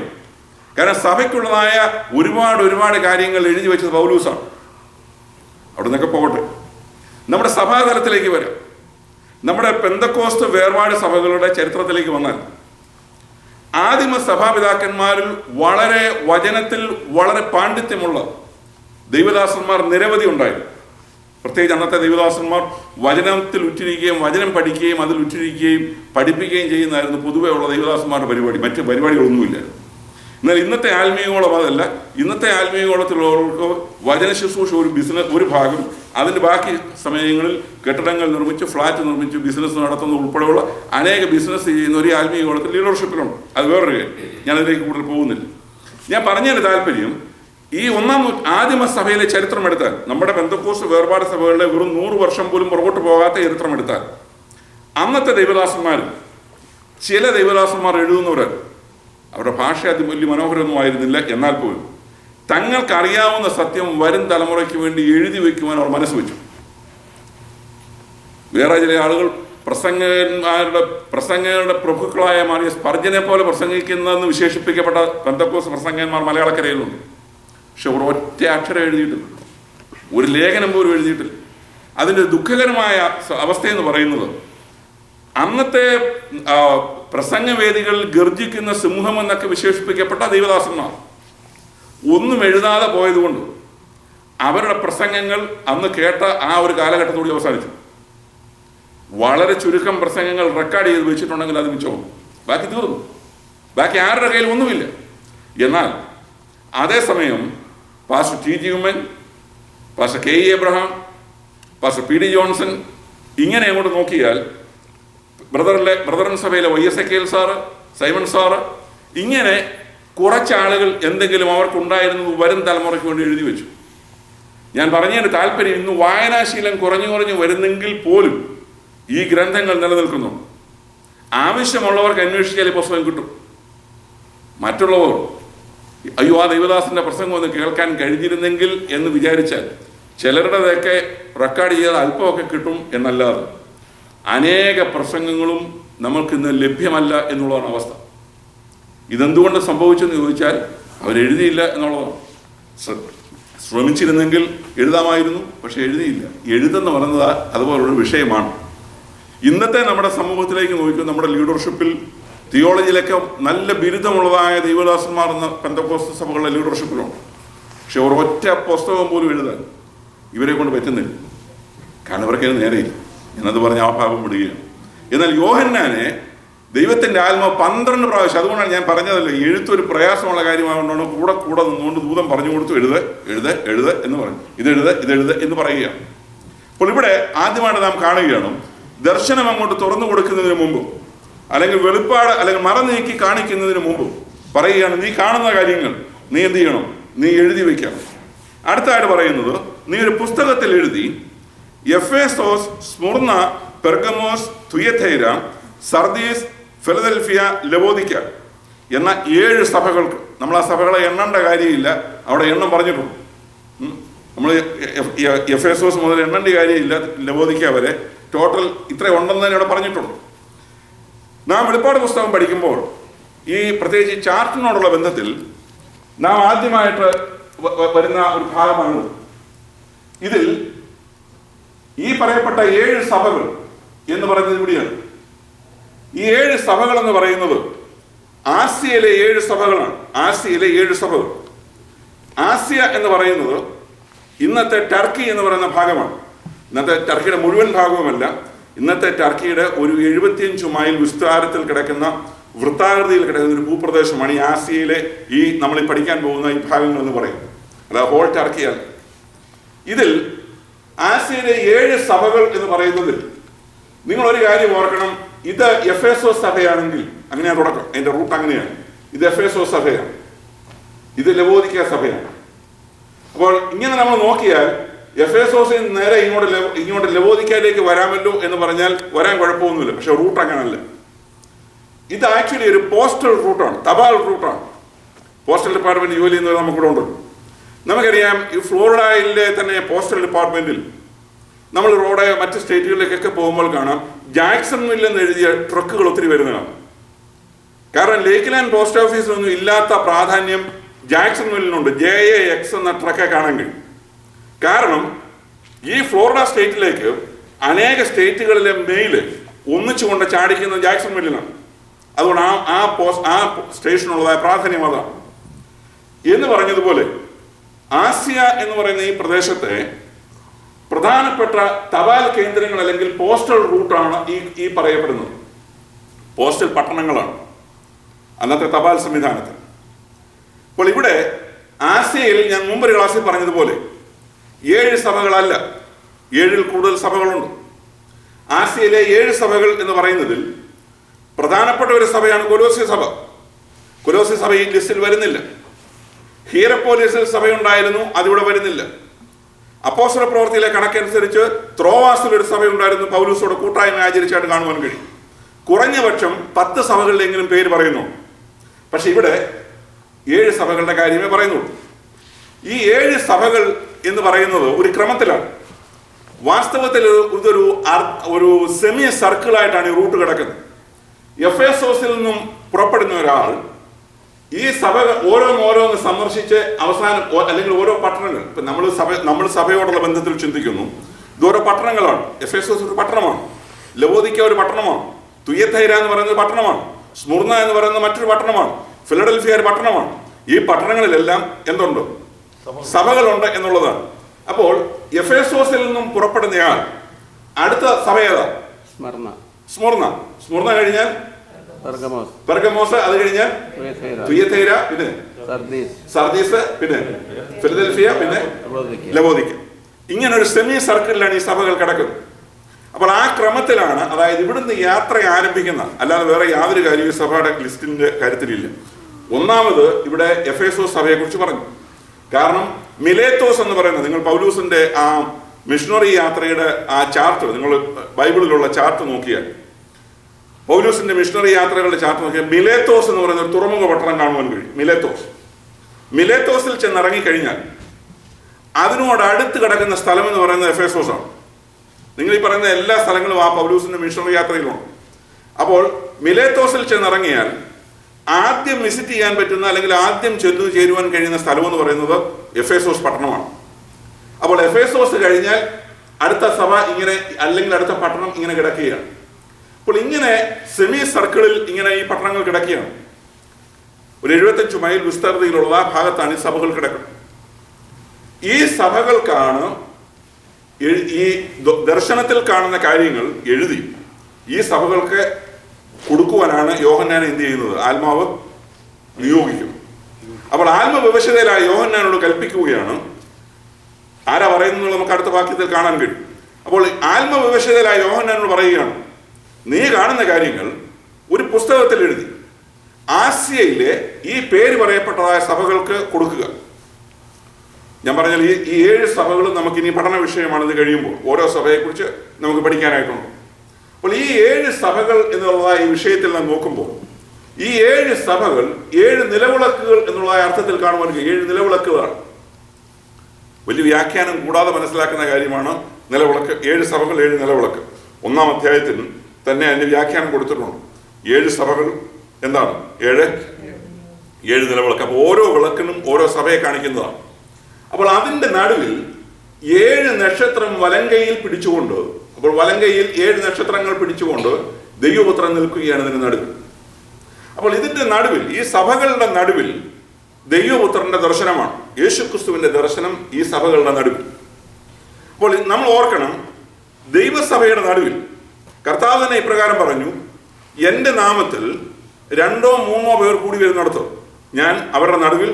കാരണം സഭയ്ക്കുള്ളതായ ഒരുപാട് കാര്യങ്ങൾ എഴുതി വെച്ചത് പൗലൂസാണ്. അവിടെ നിന്നൊക്കെ പോകട്ടെ, നമ്മുടെ സഭാതലത്തിലേക്ക് വരാം. നമ്മുടെ പെന്തക്കോസ്ത് വേർപാട് സഭകളുടെ ചരിത്രത്തിലേക്ക് വന്നാൽ ആദിമ സഭാപിതാക്കന്മാരിൽ വളരെ വചനത്തിൽ വളരെ പാണ്ഡിത്യമുള്ള ദൈവദാസന്മാർ നിരവധി ഉണ്ടായിരുന്നു. പ്രത്യേകിച്ച് അന്നത്തെ ദൈവദാസന്മാർ വചനത്തിൽ ഉറ്റിരിക്കുകയും വചനം പഠിക്കുകയും അതിൽ ഉറ്റിരിക്കുകയും പഠിപ്പിക്കുകയും ചെയ്യുന്നതായിരുന്നു പൊതുവെ ഉള്ള ദൈവദാസന്മാരുടെ പരിപാടി. മറ്റ് പരിപാടികളൊന്നുമില്ലായിരുന്നു. എന്നാൽ ഇന്നത്തെ ആത്മീയഗോളം അതല്ല. ഇന്നത്തെ ആത്മീയഗോളത്തിലുള്ളവർക്ക് വചന ശുശ്രൂഷ ഒരു ബിസിനസ്, ഒരു ഭാഗം, അതിൻ്റെ ബാക്കി സമയങ്ങളിൽ കെട്ടിടങ്ങൾ നിർമ്മിച്ച് ഫ്ലാറ്റ് നിർമ്മിച്ച് ബിസിനസ് നടത്തുന്ന ഉൾപ്പെടെയുള്ള അനേക ബിസിനസ് ചെയ്യുന്ന ഒരു ആത്മീയഗോളത്തിൽ ലീഡർഷിപ്പിലുണ്ട്. അത് വേറൊരു കാര്യം, ഞാനതിലേക്ക് കൂടുതൽ പോകുന്നില്ല. ഞാൻ പറഞ്ഞതിന് താല്പര്യം, ഈ ആദിമ സഭയിലെ ചരിത്രം എടുത്താൽ, നമ്മുടെ പെന്തക്കോസ്ത് വേർപാട് സഭകളുടെ വെറും 100 വർഷം പോലും പുറകോട്ട് പോകാത്ത ചരിത്രം എടുത്താൽ, അന്നത്തെ ദൈവദാസന്മാർ, ചില ദൈവദാസന്മാർ എഴുതുന്നവർ, അവരുടെ ഭാഷ അത് വലിയ മനോഹരമൊന്നും ആയിരുന്നില്ല. എന്നാൽ പോലും തങ്ങൾക്കറിയാവുന്ന സത്യം വരും തലമുറയ്ക്ക് വേണ്ടി എഴുതി വയ്ക്കുവാൻ അവർ മനസ്സ് വെച്ചു. വേറെ ചില ആളുകൾ പ്രസംഗങ്ങളുടെ പ്രഭുക്കളായ മാറിയ സ്പർജനെ പോലെ പ്രസംഗിക്കുന്നതെന്ന് വിശേഷിപ്പിക്കപ്പെട്ട പെന്തക്കോസ്ത് പ്രസംഗന്മാർ മലയാളക്കരയിലുണ്ട്. പക്ഷെ അവർ ഒറ്റ അക്ഷരം എഴുതിയിട്ടില്ല, ഒരു ലേഖനം പോലും എഴുതിയിട്ടില്ല. അതിൻ്റെ ദുഃഖകരമായ അവസ്ഥയെന്ന് പറയുന്നത്, അന്നത്തെ പ്രസംഗവേദികളിൽ ഗർജിക്കുന്ന സിംഹം എന്നൊക്കെ വിശേഷിപ്പിക്കപ്പെട്ട ദൈവദാസന്മാർ ഒന്നും എഴുതാതെ പോയതുകൊണ്ട് അവരുടെ പ്രസംഗങ്ങൾ അന്ന് കേട്ട ആ ഒരു കാലഘട്ടത്തോടെ അവസാനിച്ചു. വളരെ ചുരുക്കം പ്രസംഗങ്ങൾ റെക്കോർഡ് ചെയ്ത് വെച്ചിട്ടുണ്ടെങ്കിൽ അത് മിച്ചവും, ബാക്കി തീർന്നു. ബാക്കി ആരുടെ കയ്യിൽ ഒന്നുമില്ല. എന്നാൽ അതേസമയം pastor T Oommen, pastor K Abraham, pastor P D Johnson, ഇങ്ങനെ അങ്ങോട്ട് നോക്കിയാൽ ബ്രദറൻ സഭയിലെ YSKL സാറ്, സൈമൺ സാറ്, ഇങ്ങനെ കുറച്ചാളുകൾ എന്തെങ്കിലും അവർക്കുണ്ടായിരുന്നത് വരും തലമുറയ്ക്ക് വേണ്ടി എഴുതി വെച്ചു. ഞാൻ പറഞ്ഞതിന് താല്പര്യം, ഇന്ന് വായനാശീലം കുറഞ്ഞു വരുന്നെങ്കിൽ പോലും ഈ ഗ്രന്ഥങ്ങൾ നിലനിൽക്കുന്നു. ആവശ്യമുള്ളവർക്ക് അന്വേഷിച്ചാൽ ഈ പുസ്തകം കിട്ടും. മറ്റുള്ളവർ അയ്യോ ആ ദൈവദാസന്റെ പ്രസംഗം ഒന്ന് കേൾക്കാൻ കഴിഞ്ഞിരുന്നെങ്കിൽ എന്ന് വിചാരിച്ചാൽ ചിലരുടെതൊക്കെ റെക്കോർഡ് ചെയ്ത് അല്പമൊക്കെ കിട്ടും എന്നല്ലാതെ അനേക പ്രസംഗങ്ങളും നമ്മൾക്കിന്ന് ലഭ്യമല്ല എന്നുള്ളതാണ് അവസ്ഥ. ഇതെന്തുകൊണ്ട് സംഭവിച്ചെന്ന് ചോദിച്ചാൽ അവരെഴുതിയില്ല എന്നുള്ളതാണ്. ശ്രമിച്ചിരുന്നെങ്കിൽ എഴുതാമായിരുന്നു, പക്ഷെ എഴുതിയില്ല. എഴുതെന്ന് പറയുന്നത് അതുപോലൊരു വിഷയമാണ്. ഇന്നത്തെ നമ്മുടെ സമൂഹത്തിലേക്ക് നോക്കിയാൽ നമ്മുടെ ലീഡർഷിപ്പിൽ തിയോളജിയിലൊക്കെ നല്ല ബിരുദമുള്ളതായ ദൈവദാസന്മാർ എന്ന പെന്തക്കോസ്ത് സഭകളുടെ ലീഡർഷിപ്പിലുണ്ട്. പക്ഷെ അവർ ഒറ്റ പുസ്തകം പോലും എഴുതാൻ ഇവരെ കൊണ്ട് പറ്റുന്നില്ല. കാരണം ഇവർക്ക് നേരെയില്ല എന്നത് പറഞ്ഞ് ആ ഭാഗം വിടുകയാണ്. എന്നാൽ യോഹന്നാനെ ദൈവത്തിൻ്റെ ആത്മാവ് 12 പ്രാവശ്യം, അതുകൊണ്ടാണ് ഞാൻ പറഞ്ഞതല്ലേ, എഴുത്തൊരു പ്രയാസമുള്ള കാര്യമാകൊണ്ടാണ് കൂടെ നിന്നുകൊണ്ട് ദൂതം പറഞ്ഞു കൊടുത്തു, എഴുത് എന്ന് പറഞ്ഞു, ഇതെഴുത് എന്ന് പറയുകയാണ്. അപ്പോൾ ഇവിടെ ആദ്യമായിട്ട് നാം കാണുകയാണ്, ദർശനം അങ്ങോട്ട് തുറന്നു കൊടുക്കുന്നതിന് മുമ്പ്, അല്ലെങ്കിൽ വെളിപ്പാട് അല്ലെങ്കിൽ മറ നീക്കി കാണിക്കുന്നതിന് മുമ്പ് പറയുകയാണ്, നീ കാണുന്ന കാര്യങ്ങൾ നീ എന്ത് ചെയ്യണം, നീ എഴുതി വയ്ക്കണം. അടുത്തായിട്ട് പറയുന്നത്, നീ ഒരു പുസ്തകത്തിൽ എഴുതി Ephesus, Smyrna, Pergamos, തുയഥൈര, Sardis, Philadelphia, ലവോദിക്ക എന്ന 7 സഭകൾക്ക്. നമ്മൾ ആ സഭകളെ എണ്ണേണ്ട കാര്യമില്ല, അവിടെ എണ്ണം പറഞ്ഞിട്ടുണ്ട്. നമ്മൾ എഫേസോസ് മുതൽ എണ്ണേണ്ട കാര്യമില്ല, ലവോദിക്ക വരെ ടോട്ടൽ ഇത്ര ഉണ്ടെന്ന് തന്നെ ഇവിടെ പറഞ്ഞിട്ടുണ്ട്. നാം വെളിപ്പാട് പുസ്തകം പഠിക്കുമ്പോൾ ഈ പ്രത്യേകിച്ച് ചാർട്ടിനോടുള്ള ബന്ധത്തിൽ നാം ആദ്യമായിട്ട് വരുന്ന ഒരു ഭാഗമാണ് ഇതിൽ ഈ പറയപ്പെട്ട 7 സഭകൾ എന്ന് പറയുന്നത് ഇവിടെയാണ്. ഈ 7 സഭകൾ എന്ന് പറയുന്നത് ആസിയയിലെ 7 സഭകളാണ്. ആസിയയിലെ 7 സഭകൾ. ആസിയ എന്ന് പറയുന്നത് ഇന്നത്തെ ടർക്കി എന്ന് പറയുന്ന ഭാഗമാണ്. ഇന്നത്തെ ടർക്കിയുടെ മുഴുവൻ ഭാഗവുമല്ല, ഇന്നത്തെ ടർക്കിയുടെ ഒരു 75 മൈൽ വിസ്താരത്തിൽ കിടക്കുന്ന, വൃത്താകൃതിയിൽ കിടക്കുന്ന ഒരു ഭൂപ്രദേശമാണ് ഈ ആസിയയിലെ ഈ നമ്മൾ പഠിക്കാൻ പോകുന്ന ഈ ഭാഗങ്ങൾ എന്ന് പറയും. അല്ലാതെ ഹോൾ ടർക്കിയല്ല. ഇതിൽ ആസിയയിലെ 7 സഭകൾ എന്ന് പറയുന്നതിൽ നിങ്ങളൊരു കാര്യം ഓർക്കണം, ഇത് എഫേസോസ് സഭയാണെങ്കിൽ അങ്ങനെയാണ് തുടക്കം, അതിന്റെ റൂട്ട് അങ്ങനെയാണ്. ഇത് എഫേസോസ് സഭയാണ്, ഇത് ലവോദിക്ക സഭയാണ്. അപ്പോൾ ഇങ്ങനെ നമ്മൾ നോക്കിയാൽ എഫേസോസിൽ നേരെ ഇങ്ങോട്ട് ലവോദിക്കയിലേക്ക് വരാമല്ലോ എന്ന് പറഞ്ഞാൽ വരാൻ കുഴപ്പമൊന്നുമില്ല. പക്ഷെ റൂട്ട് അങ്ങനല്ല. ഇത് ആക്ച്വലി ഒരു പോസ്റ്റൽ റൂട്ടാണ്, തപാൽ റൂട്ടാണ്. പോസ്റ്റൽ ഡിപ്പാർട്ട്മെന്റ് ജോലി ചെയ്യുന്നത് നമുക്കിവിടെ ഉണ്ട്. നമുക്കറിയാം, ഈ ഫ്ലോറിഡയിലെ തന്നെ പോസ്റ്റൽ ഡിപ്പാർട്ട്മെന്റിൽ നമ്മൾ റോഡ് മറ്റ് സ്റ്റേറ്റുകളിലേക്കൊക്കെ പോകുമ്പോൾ കാണാം, ജാക്സൺ മിൽ എന്ന് എഴുതിയ ട്രക്കുകൾ ഒത്തിരി വരുന്നതാണ്. കാരണം ലേക്ക് ലാൻഡ് പോസ്റ്റ് ഓഫീസിലൊന്നും ഇല്ലാത്ത പ്രാധാന്യം ജാക്സൺ മില്ലിനുണ്ട്. JAX എന്ന ട്രക്കെ കാണാൻ കഴിയും. കാരണം ഈ ഫ്ലോറിഡ സ്റ്റേറ്റിലേക്ക് അനേക സ്റ്റേറ്റുകളിലെ മെയില് ഒന്നിച്ചുകൊണ്ട് ചാടിക്കുന്നത് ജാക്സൺ വില്ലിലാണ്. അതുകൊണ്ട് ആ സ്റ്റേഷനുള്ളതായ പ്രാധാന്യം അതാണ്. എന്ന് പറഞ്ഞതുപോലെ ആസിയ എന്ന് പറയുന്ന ഈ പ്രദേശത്തെ പ്രധാനപ്പെട്ട തപാൽ കേന്ദ്രങ്ങൾ അല്ലെങ്കിൽ പോസ്റ്റൽ റൂട്ടാണ് ഈ പറയപ്പെടുന്നത്. പോസ്റ്റൽ പട്ടണങ്ങളാണ് അന്നത്തെ തപാൽ സംവിധാനത്തിൽ. അപ്പോൾ ഇവിടെ ആസിയയിൽ ഞാൻ മുമ്പൊരു ക്ലാസ്സിൽ പറഞ്ഞതുപോലെ 7 സഭകളല്ല, 7-ൽ കൂടുതൽ സഭകളുണ്ട്. ആസിയയിലെ 7 സഭകൾ എന്ന് പറയുന്നതിൽ പ്രധാനപ്പെട്ട ഒരു സഭയാണ് കൊലോസ്യ സഭ. കൊലോസ്യ സഭ ഈ ലിസ്റ്റിൽ വരുന്നില്ല. ഹീറപ്പോലിസിൽ സഭയുണ്ടായിരുന്നു, അതിവിടെ വരുന്നില്ല. അപ്പോസ്തല പ്രവൃത്തിയിലെ കണക്കനുസരിച്ച് ത്രോവാസിൽ ഒരു സഭയുണ്ടായിരുന്നു, പൗലൂസോട് കൂട്ടായ്മ ആചരിച്ചായിട്ട് കാണുവാൻ കഴിയും. കുറഞ്ഞ പക്ഷം 10 സഭകളിലെങ്കിലും പേര് പറയുന്നു. പക്ഷെ ഇവിടെ 7 സഭകളുടെ കാര്യമേ പറയുന്നുള്ളൂ. ഈ 7 സഭകൾ എന്ന് പറയുന്നത് ഒരു ക്രമത്തിലാണ്. വാസ്തവത്തിൽ ഒരു സെമി സർക്കിളായിട്ടാണ് ഈ റൂട്ട് കിടക്കുന്നത്. എഫേസോസിൽ നിന്നും പുറപ്പെടുന്ന ഒരാൾ ഈ സഭ ഓരോന്ന് സന്ദർശിച്ച് അവസാനം, അല്ലെങ്കിൽ ഓരോ പട്ടണങ്ങൾ, ഇപ്പൊ നമ്മൾ സഭയോടുള്ള ബന്ധത്തിൽ ചിന്തിക്കുന്നു, ഇത് ഓരോ പട്ടണങ്ങളാണ്. എഫേസോസ് ഒരു പട്ടണമാണ്, ലവോദിക്ക ഒരു പട്ടണമാണ്, തുയഥൈര എന്ന് പറയുന്ന ഒരു പട്ടണമാണ്, സ്മുർന എന്ന് പറയുന്ന മറ്റൊരു പട്ടണമാണ്, ഫിലഡൽഫിയ ഒരു പട്ടണമാണ്. ഈ പട്ടണങ്ങളിലെല്ലാം എന്തുണ്ട്? സഭകളുണ്ട് എന്നുള്ളതാണ്. അപ്പോൾ എഫേസോസിൽ നിന്നും പുറപ്പെടുന്നയാൾ അടുത്ത സഭ ഏതാ? സ്മുർന കഴിഞ്ഞാൽ പെർഗമോസ്, അത് കഴിഞ്ഞാൽ തുയഥൈര, പിന്നെ സർദീസ്, പിന്നെ ഫിലദൽഫിയ, പിന്നെ ലവോദിക്ക. ഇങ്ങനെ ഒരു സെമി സർക്കിളിലാണ് ഈ സഭകൾ കിടക്കുന്നത്. അപ്പോൾ ആ ക്രമത്തിലാണ്, അതായത് ഇവിടുന്ന് യാത്ര ആരംഭിക്കുന്ന, അല്ലാതെ വേറെ യാതൊരു കാര്യവും സഭയുടെ ലിസ്റ്റിന്റെ കാര്യത്തിലില്ല. ഒന്നാമത് ഇവിടെ എഫേസോസ് സഭയെ കുറിച്ച് പറഞ്ഞു. കാരണം മിലേത്തോസ് എന്ന് പറയുന്നത്, നിങ്ങൾ പൗലൂസിന്റെ ആ മിഷണറി യാത്രയുടെ ആ ചാർട്ട്, നിങ്ങൾ ബൈബിളിലുള്ള ചാർട്ട് നോക്കിയാൽ, പൗലൂസിന്റെ മിഷണറി യാത്രകളുടെ ചാർട്ട് നോക്കിയാൽ മിലേത്തോസ് എന്ന് പറയുന്ന ഒരു തുറമുഖ പട്ടണം കാണുവാൻ കഴിയും. മിലേത്തോസിൽ ചെന്നിറങ്ങിക്കഴിഞ്ഞാൽ അതിനോട് അടുത്ത് കിടക്കുന്ന സ്ഥലം എന്ന് പറയുന്നത് എഫേസോസ് ആണ്. നിങ്ങൾ ഈ പറയുന്ന എല്ലാ സ്ഥലങ്ങളും ആ പൗലൂസിന്റെ മിഷണറി യാത്രയിലുണ്ട്. അപ്പോൾ മിലേത്തോസിൽ ചെന്നിറങ്ങിയാൽ ആദ്യം വിസിറ്റ് ചെയ്യാൻ പറ്റുന്ന, അല്ലെങ്കിൽ ആദ്യം ചെന്നു ചേരുവാൻ കഴിയുന്ന സ്ഥലം എന്ന് പറയുന്നത് എഫേസോസ് പട്ടണമാണ്. അപ്പോൾ എഫേസോസ് കഴിഞ്ഞാൽ അടുത്ത സഭ ഇങ്ങനെ, അല്ലെങ്കിൽ അടുത്ത പട്ടണം ഇങ്ങനെ കിടക്കുകയാണ്. അപ്പോൾ ഇങ്ങനെ സെമി സർക്കിളിൽ ഇങ്ങനെ ഈ പട്ടണങ്ങൾ കിടക്കുകയാണ്. ഒരു 75 മൈൽ വിസ്തൃതിയിലുള്ള ആ ഭാഗത്താണ് ഈ സഭകൾ കിടക്കുന്നത്. ഈ സഭകൾക്കാണ് ഈ ദർശനത്തിൽ കാണുന്ന കാര്യങ്ങൾ എഴുതി ഈ സഭകൾക്ക് കൊടുക്കുവാനാണ് യോഹന്നാൻ എന്ത് ചെയ്യുന്നത്? ആത്മാവ് നിയോഗിക്കും. അപ്പോൾ ആത്മവിവശതയിലായ യോഹന്നാനോട് കൽപ്പിക്കുകയാണ്. ആരാ പറയുന്നത് നമുക്ക് അടുത്ത വാക്യത്തിൽ കാണാൻ കഴിയും. അപ്പോൾ ആത്മവിവശതയിലായ യോഹന്നാനോട് പറയുകയാണ്, നീ കാണുന്ന കാര്യങ്ങൾ ഒരു പുസ്തകത്തിൽ എഴുതി ആസിയയിലെ ഈ പേര് പറയപ്പെട്ടതായ സഭകൾക്ക് കൊടുക്കുക. ഞാൻ പറഞ്ഞാൽ ഈ 7 സഭകളും നമുക്കിനി പഠന വിഷയമാണ്. ഇത് കഴിയുമ്പോൾ ഓരോ സഭയെക്കുറിച്ച് നമുക്ക് പഠിക്കാനായിട്ടുണ്ട്. അപ്പോൾ ഈ 7 സഭകൾ എന്നുള്ള ഈ വിഷയത്തിൽ നാം നോക്കുമ്പോൾ ഈ 7 സഭകൾ 7 നിലവിളക്കുകൾ എന്നുള്ള അർത്ഥത്തിൽ കാണുവാൻ 7 നിലവിളക്കുകളാണ്. വലിയ വ്യാഖ്യാനം കൂടാതെ മനസ്സിലാക്കുന്ന കാര്യമാണ് നിലവിളക്ക്. 7 സഭകൾ 7 നിലവിളക്ക്. 1-ാം അധ്യായത്തിൽ തന്നെ അതിന്റെ വ്യാഖ്യാനം കൊടുത്തിട്ടുണ്ട്. 7 സഭകൾ എന്താണ്? 7 നിലവിളക്ക്. അപ്പോൾ ഓരോ വിളക്കിനും ഓരോ സഭയെ കാണിക്കുന്നതാണ്. അപ്പോൾ അതിന്റെ നടുവിൽ 7 നക്ഷത്രം വലങ്കയിൽ പിടിച്ചുകൊണ്ട്, അപ്പോൾ വലങ്കയിൽ 7 നക്ഷത്രങ്ങൾ പിടിച്ചുകൊണ്ട് ദൈവപുത്രൻ നിൽക്കുകയാണ് ഇതിന്റെ നടുവിൽ. അപ്പോൾ ഇതിന്റെ നടുവിൽ, ഈ സഭകളുടെ നടുവിൽ ദൈവപുത്രന്റെ ദർശനമാണ്. യേശുക്രിസ്തുവിന്റെ ദർശനം ഈ സഭകളുടെ നടുവിൽ. അപ്പോൾ നമ്മൾ ഓർക്കണം, ദൈവസഭയുടെ നടുവിൽ കർത്താവ് തന്നെ ഇപ്രകാരം പറഞ്ഞു, എൻ്റെ നാമത്തിൽ 2-3 പേർ കൂടി വരുന്നിടത്ത് ഞാൻ അവരുടെ നടുവിൽ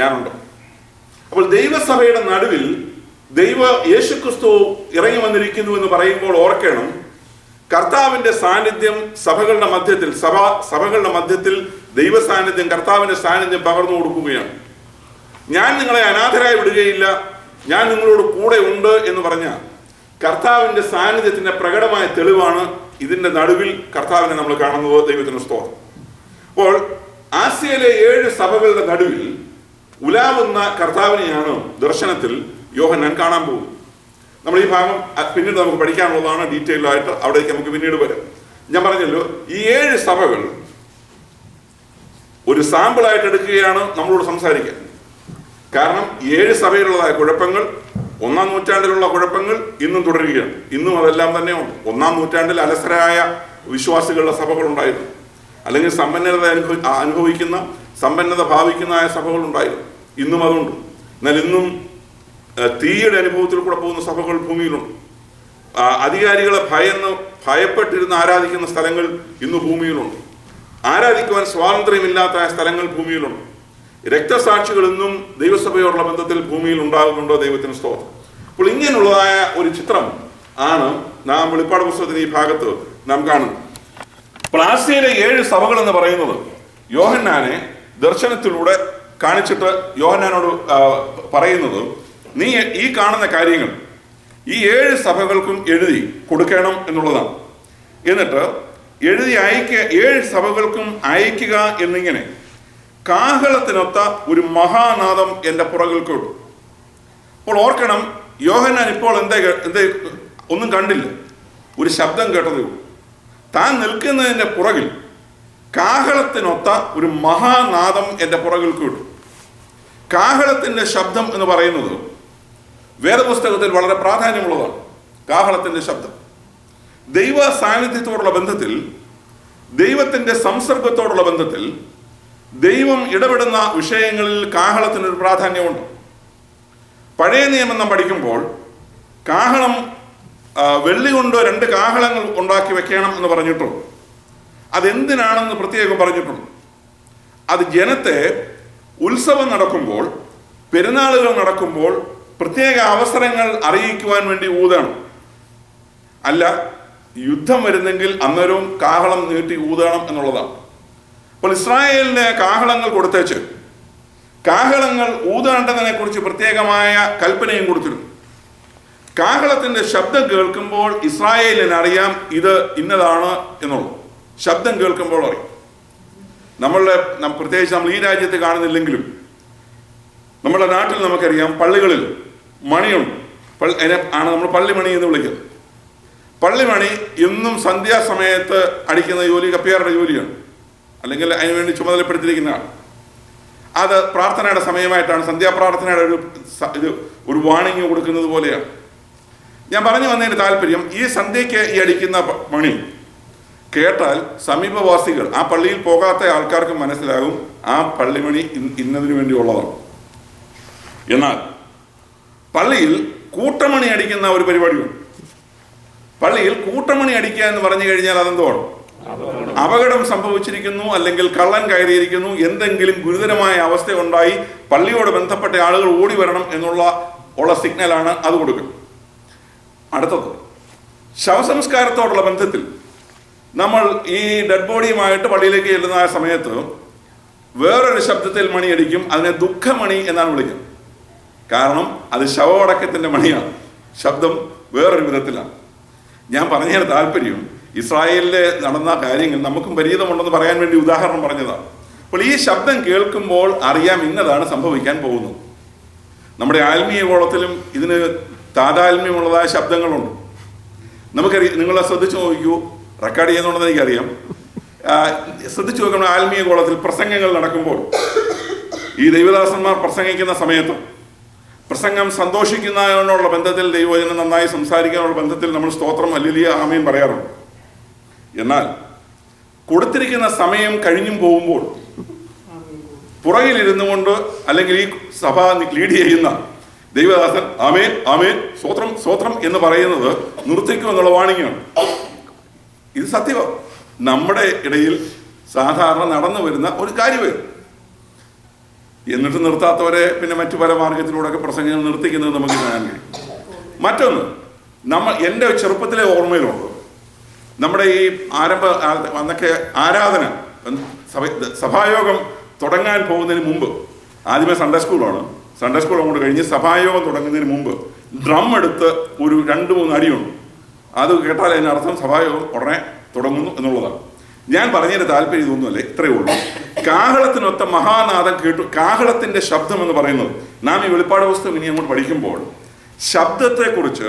ഞാനുണ്ട്. അപ്പോൾ ദൈവസഭയുടെ നടുവിൽ യേശുക്രിസ്തു ഇറങ്ങി വന്നിരിക്കുന്നു എന്ന് പറയുമ്പോൾ ഓർക്കണം, കർത്താവിന്റെ സാന്നിധ്യം സഭകളുടെ മധ്യത്തിൽ ദൈവ സാന്നിധ്യം, കർത്താവിന്റെ സാന്നിധ്യം പകർന്നു കൊടുക്കുകയാണ്. ഞാൻ നിങ്ങളെ അനാഥരായി വിടുകയില്ല, ഞാൻ നിങ്ങളോട് കൂടെ ഉണ്ട് എന്ന് പറഞ്ഞ കർത്താവിന്റെ സാന്നിധ്യത്തിന്റെ പ്രകടമായ തെളിവാണ് ഇതിന്റെ നടുവിൽ കർത്താവിനെ നമ്മൾ കാണുന്നത്. ദൈവത്തിന് സ്തോത്രം. അപ്പോൾ ആസിയയിലെ 7 സഭകളുടെ നടുവിൽ ഉലാവുന്ന കർത്താവിനെയാണ് ദർശനത്തിൽ യോഹന്നാൻ കാണാൻ പോകുന്നത്. നമ്മൾ ഈ ഭാഗം പിന്നീട് നമുക്ക് പഠിക്കാനുള്ളതാണ്, ഡീറ്റെയിൽ ആയിട്ട് അവിടേക്ക് നമുക്ക് പിന്നീട് വരാം. ഞാൻ പറഞ്ഞല്ലോ, ഈ 7 സഭകൾ ഒരു സാമ്പിളായിട്ട് എടുക്കുകയാണ് നമ്മളോട് സംസാരിക്കാൻ. കാരണം 7 സഭയിലുള്ളതായ കുഴപ്പങ്ങൾ, ഒന്നാം നൂറ്റാണ്ടിലുള്ള കുഴപ്പങ്ങൾ ഇന്നും തുടരുകയാണ്. ഇന്നും അതെല്ലാം തന്നെ ഉണ്ട്. ഒന്നാം നൂറ്റാണ്ടിൽ അലസരായ വിശ്വാസികളുടെ സഭകളുണ്ടായിരുന്നു, അല്ലെങ്കിൽ സമ്പന്നത അനുഭവിക്കുന്ന, സമ്പന്നത ഭാവിക്കുന്ന സഭകളുണ്ടായിരുന്നു. ഇന്നും അതുണ്ട്. എന്നാൽ ഇന്നും തീയുടെ അനുഭവത്തിൽ കൂടെ പോകുന്ന സഭകൾ ഭൂമിയിലുണ്ട്. അധികാരികളെ ഭയപ്പെട്ടിരുന്ന് ആരാധിക്കുന്ന സ്ഥലങ്ങൾ ഇന്ന് ഭൂമിയിലുണ്ട്. ആരാധിക്കുവാൻ സ്വാതന്ത്ര്യമില്ലാത്ത സ്ഥലങ്ങൾ ഭൂമിയിലുണ്ട്. രക്തസാക്ഷികൾ ഇന്നും ദൈവസഭയോടുള്ള ബന്ധത്തിൽ ഭൂമിയിൽ ഉണ്ടാകുന്നുണ്ടോ? ദൈവത്തിന് സ്തോത്രം. അപ്പോൾ ഇങ്ങനെയുള്ളതായ ഒരു ചിത്രം ആണ് നാം വെളിപ്പാട് പുസ്തകത്തിന് ഈ ഭാഗത്ത് നാം കാണുന്നത്. അപ്പോൾ ആസിയയിലെ 7 സഭകൾ എന്ന് പറയുന്നത് യോഹന്നാനെ ദർശനത്തിലൂടെ കാണിച്ചിട്ട് യോഹന്നാനോട് പറയുന്നത്, നീ ഈ കാണുന്ന കാര്യങ്ങൾ ഈ 7 സഭകൾക്കും എഴുതി കൊടുക്കണം എന്നുള്ളതാണ്. എന്നിട്ട് എഴുതി അയക്കുക, 7 സഭകൾക്കും അയക്കുക എന്നിങ്ങനെ കാഹളത്തിനൊത്ത ഒരു മഹാനാദം എൻ്റെ പുറകിൽ കേട്ടു. അപ്പോൾ ഓർക്കണം, യോഹന്നാൻ ഇപ്പോൾ എന്തേ ഒന്നും കണ്ടില്ല, ഒരു ശബ്ദം കേട്ടതേ ഉള്ളൂ. താൻ നിൽക്കുന്നതിൻ്റെ പുറകിൽ കാഹളത്തിനൊത്ത ഒരു മഹാനാദം എൻ്റെ പുറകിൽ കേട്ടു. കാഹളത്തിൻ്റെ ശബ്ദം എന്ന് പറയുന്നത് വേദപുസ്തകത്തിൽ വളരെ പ്രാധാന്യമുള്ളതാണ്. കാഹളത്തിൻ്റെ ശബ്ദം ദൈവ സാന്നിധ്യത്തോടുള്ള ബന്ധത്തിൽ, ദൈവത്തിൻ്റെ സംസർഗത്തോടുള്ള ബന്ധത്തിൽ, ദൈവം ഇടപെടുന്ന വിഷയങ്ങളിൽ കാഹളത്തിനൊരു പ്രാധാന്യമുണ്ട്. പഴയ നിയമം നാം പഠിക്കുമ്പോൾ കാഹളം വെള്ളി കൊണ്ട് 2 കാഹളങ്ങൾ ഉണ്ടാക്കി വെക്കണം എന്ന് പറഞ്ഞിട്ടുണ്ട്. അതെന്തിനാണെന്ന് പ്രത്യേകം പറഞ്ഞിട്ടുണ്ട്. അത് ജനത്തെ ഉത്സവം നടക്കുമ്പോൾ, പെരുന്നാളുകൾ നടക്കുമ്പോൾ, പ്രത്യേക അവസരങ്ങൾ അറിയിക്കുവാൻ വേണ്ടി ഊതണം. അല്ല, യുദ്ധം വരുന്നെങ്കിൽ അന്നേരവും കാഹളം നീട്ടി ഊതണം എന്നുള്ളതാണ്. അപ്പോൾ ഇസ്രായേലിന് കാഹളങ്ങൾ കൊടുത്തേച്ച് കാഹളങ്ങൾ ഊതേണ്ടതിനെ കുറിച്ച് പ്രത്യേകമായ കൽപ്പനയും കൊടുത്തിരുന്നു. കാഹളത്തിന്റെ ശബ്ദം കേൾക്കുമ്പോൾ ഇസ്രായേലിന് അറിയാം ഇത് ഇന്നതാണ് എന്നുള്ളത്. ശബ്ദം കേൾക്കുമ്പോൾ അറിയാം. പ്രത്യേകിച്ച് നമ്മൾ ഈ രാജ്യത്ത് കാണുന്നില്ലെങ്കിലും നമ്മുടെ നാട്ടിൽ നമുക്കറിയാം, പള്ളികളിൽ മണിയുണ്ട്. ആണ് നമ്മൾ പള്ളിമണി എന്ന് വിളിക്കുന്നത്. പള്ളിമണി എന്നും സന്ധ്യാസമയത്ത് അടിക്കുന്ന ജോലി കപ്പിയാരുടെ ജോലിയാണ്, അല്ലെങ്കിൽ അതിനുവേണ്ടി ചുമതലപ്പെടുത്തിയിരിക്കുന്നതാണ്. അത് പ്രാർത്ഥനയുടെ സമയമായിട്ടാണ്, സന്ധ്യാപ്രാർത്ഥനയുടെ ഒരു വാണിംഗ് കൊടുക്കുന്നത് പോലെയാണ്. ഞാൻ പറഞ്ഞു വന്നതിന് താല്പര്യം, ഈ സന്ധ്യയ്ക്ക് ഈ അടിക്കുന്ന മണി കേട്ടാൽ സമീപവാസികൾ, ആ പള്ളിയിൽ പോകാത്ത ആൾക്കാർക്ക് മനസ്സിലാകും ആ പള്ളിമണി ഇന്നതിനു വേണ്ടിയുള്ളതാണ്. എന്നാൽ പള്ളിയിൽ കൂട്ടമണി അടിക്കുന്ന ഒരു പരിപാടിയുണ്ട്. പള്ളിയിൽ കൂട്ടമണി അടിക്കുക എന്ന് പറഞ്ഞു കഴിഞ്ഞാൽ അതെന്തുവാണ്? അപകടം സംഭവിച്ചിരിക്കുന്നു, അല്ലെങ്കിൽ കള്ളൻ കയറിയിരിക്കുന്നു, എന്തെങ്കിലും ഗുരുതരമായ അവസ്ഥ ഉണ്ടായി പള്ളിയോട് ബന്ധപ്പെട്ട ആളുകൾ ഓടി വരണം എന്നുള്ള സിഗ്നലാണ് അത് കൊടുക്കുന്നത്. അടുത്തത്, ശവസംസ്കാരത്തോടുള്ള ബന്ധത്തിൽ നമ്മൾ ഈ ഡെഡ് ബോഡിയുമായിട്ട് പള്ളിയിലേക്ക് ചെല്ലുന്ന സമയത്ത് വേറൊരു ശബ്ദത്തിൽ മണിയടിക്കും. അതിനെ ദുഃഖമണി എന്നാണ് വിളിക്കുന്നത്. കാരണം അത് ശവമടക്കത്തിൻ്റെ മണിയാണ്. ശബ്ദം വേറൊരു വിധത്തിലാണ്. ഞാൻ പറഞ്ഞതിന് താല്പര്യം, ഇസ്രായേലിലെ നടന്ന കാര്യങ്ങൾ നമുക്കും പരിചിതമുണ്ടെന്ന് പറയാൻ വേണ്ടി ഉദാഹരണം പറഞ്ഞതാണ്. അപ്പോൾ ഈ ശബ്ദം കേൾക്കുമ്പോൾ അറിയാം ഇന്നതാണ് സംഭവിക്കാൻ പോകുന്നത്. നമ്മുടെ ആത്മീയ ഗോളത്തിലും ഇതിന് താതാത്മ്യമുള്ളതായ ശബ്ദങ്ങളുണ്ട്. നമുക്കറിയാം, നിങ്ങളെ ശ്രദ്ധിച്ചു നോക്കൂ, റെക്കോർഡ് ചെയ്യുന്നുണ്ടെന്ന് എനിക്കറിയാം. ശ്രദ്ധിച്ചു നോക്കണം, ആത്മീയ ഗോളത്തിൽ പ്രസംഗങ്ങൾ നടക്കുമ്പോൾ ഈ ദൈവദാസന്മാർ പ്രസംഗിക്കുന്ന സമയത്ത് പ്രസംഗം സന്തോഷിക്കുന്നതിനോടുള്ള ബന്ധത്തിൽ, ദൈവവചനം നന്നായി സംസാരിക്കാനുള്ള ബന്ധത്തിൽ നമ്മൾ സ്തോത്രം, ഹല്ലേലൂയ, ആമേൻ പറയാറുണ്ട്. എന്നാൽ കൊടുത്തിരിക്കുന്ന സമയം കഴിഞ്ഞും പോകുമ്പോൾ പുറകിലിരുന്നു കൊണ്ട്, അല്ലെങ്കിൽ ഈ സഭ ലീഡ് ചെയ്യുന്ന ദൈവദാസൻ ആമേൻ ആമേൻ സ്തോത്രം സ്തോത്രം എന്ന് പറയുന്നത് നിർത്തിക്കും എന്നുള്ള വാണിംഗാണ്. ഇത് സത്യമാണ്. നമ്മുടെ ഇടയിൽ സാധാരണ നടന്നു വരുന്ന ഒരു കാര്യമായിരുന്നു. എന്നിട്ട് നിർത്താത്തവരെ പിന്നെ മറ്റു പല മാർഗത്തിലൂടെയൊക്കെ പ്രസംഗങ്ങൾ നിർത്തിക്കുന്നത് നമുക്ക് കാണാൻ കഴിയും. മറ്റൊന്ന്, എൻ്റെ ചെറുപ്പത്തിലെ ഓർമ്മയിലുണ്ട്, നമ്മുടെ ഈ അന്നൊക്കെ ആരാധന സഭായോഗം തുടങ്ങാൻ പോകുന്നതിന് മുമ്പ്, ആദ്യമേ സൺഡേ സ്കൂളാണ്, സൺഡേ സ്കൂൾ അങ്ങോട്ട് കഴിഞ്ഞ് സഭായോഗം തുടങ്ങുന്നതിന് മുമ്പ് ഡ്രം എടുത്ത് ഒരു 2-3 അടിയുണ്ട്. അത് കേട്ടാൽ അതിനർത്ഥം സഭായോഗം ഉടനെ തുടങ്ങുന്നു എന്നുള്ളതാണ്. ഞാൻ പറഞ്ഞതിൻ്റെ താല്പര്യം ഇതൊന്നുമല്ലേ, ഇത്രയേ ഉള്ളൂ. കാഹളത്തിനൊത്ത മഹാനാദം കേട്ടു. കാഹളത്തിൻ്റെ ശബ്ദം എന്ന് പറയുന്നത്, നാം ഈ വെളിപ്പാട് പുസ്തകം ഇനി അങ്ങോട്ട് പഠിക്കുമ്പോൾ ശബ്ദത്തെക്കുറിച്ച്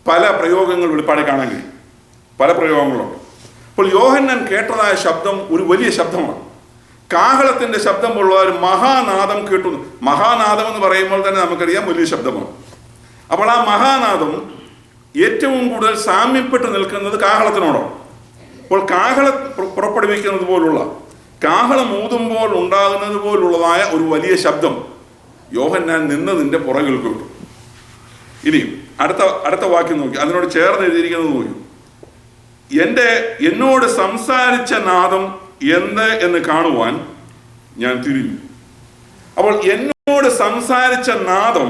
പല പ്രയോഗങ്ങൾ വെളിപ്പാടിൽ കാണാൻ കഴിയും. പല പ്രയോഗങ്ങളുണ്ട്. അപ്പോൾ യോഹന്നാൻ കേട്ടതായ ശബ്ദം ഒരു വലിയ ശബ്ദമാണ്. കാഹളത്തിൻ്റെ ശബ്ദമുള്ള ഒരു മഹാനാദം കേട്ടു. മഹാനാദം എന്ന് പറയുമ്പോൾ തന്നെ നമുക്കറിയാം വലിയ ശബ്ദമാണ്. അപ്പോൾ ആ മഹാനാദം ഏറ്റവും കൂടുതൽ സാമ്യപ്പെട്ട് നിൽക്കുന്നത് കാഹളത്തിനോടാണ്. അപ്പോൾ കാഹളം പുറപ്പെടുവിക്കുന്നത് പോലുള്ള, കാഹളം ഊതുമ്പോൾ ഉണ്ടാകുന്നത് പോലുള്ളതായ ഒരു വലിയ ശബ്ദം യോഹന്നാൻ നിന്നതിൻ്റെ പുറകിൽ കേട്ടു. ഇനി അടുത്ത വാക്യം നോക്കി, അതിനോട് ചേർന്ന് എഴുതിയിരിക്കുന്നത് നോക്കി. എന്നോട് സംസാരിച്ച നാദം എന്ത് എന്ന് കാണുവാൻ ഞാൻ തിരിഞ്ഞു. അപ്പോൾ എന്നോട് സംസാരിച്ച നാദം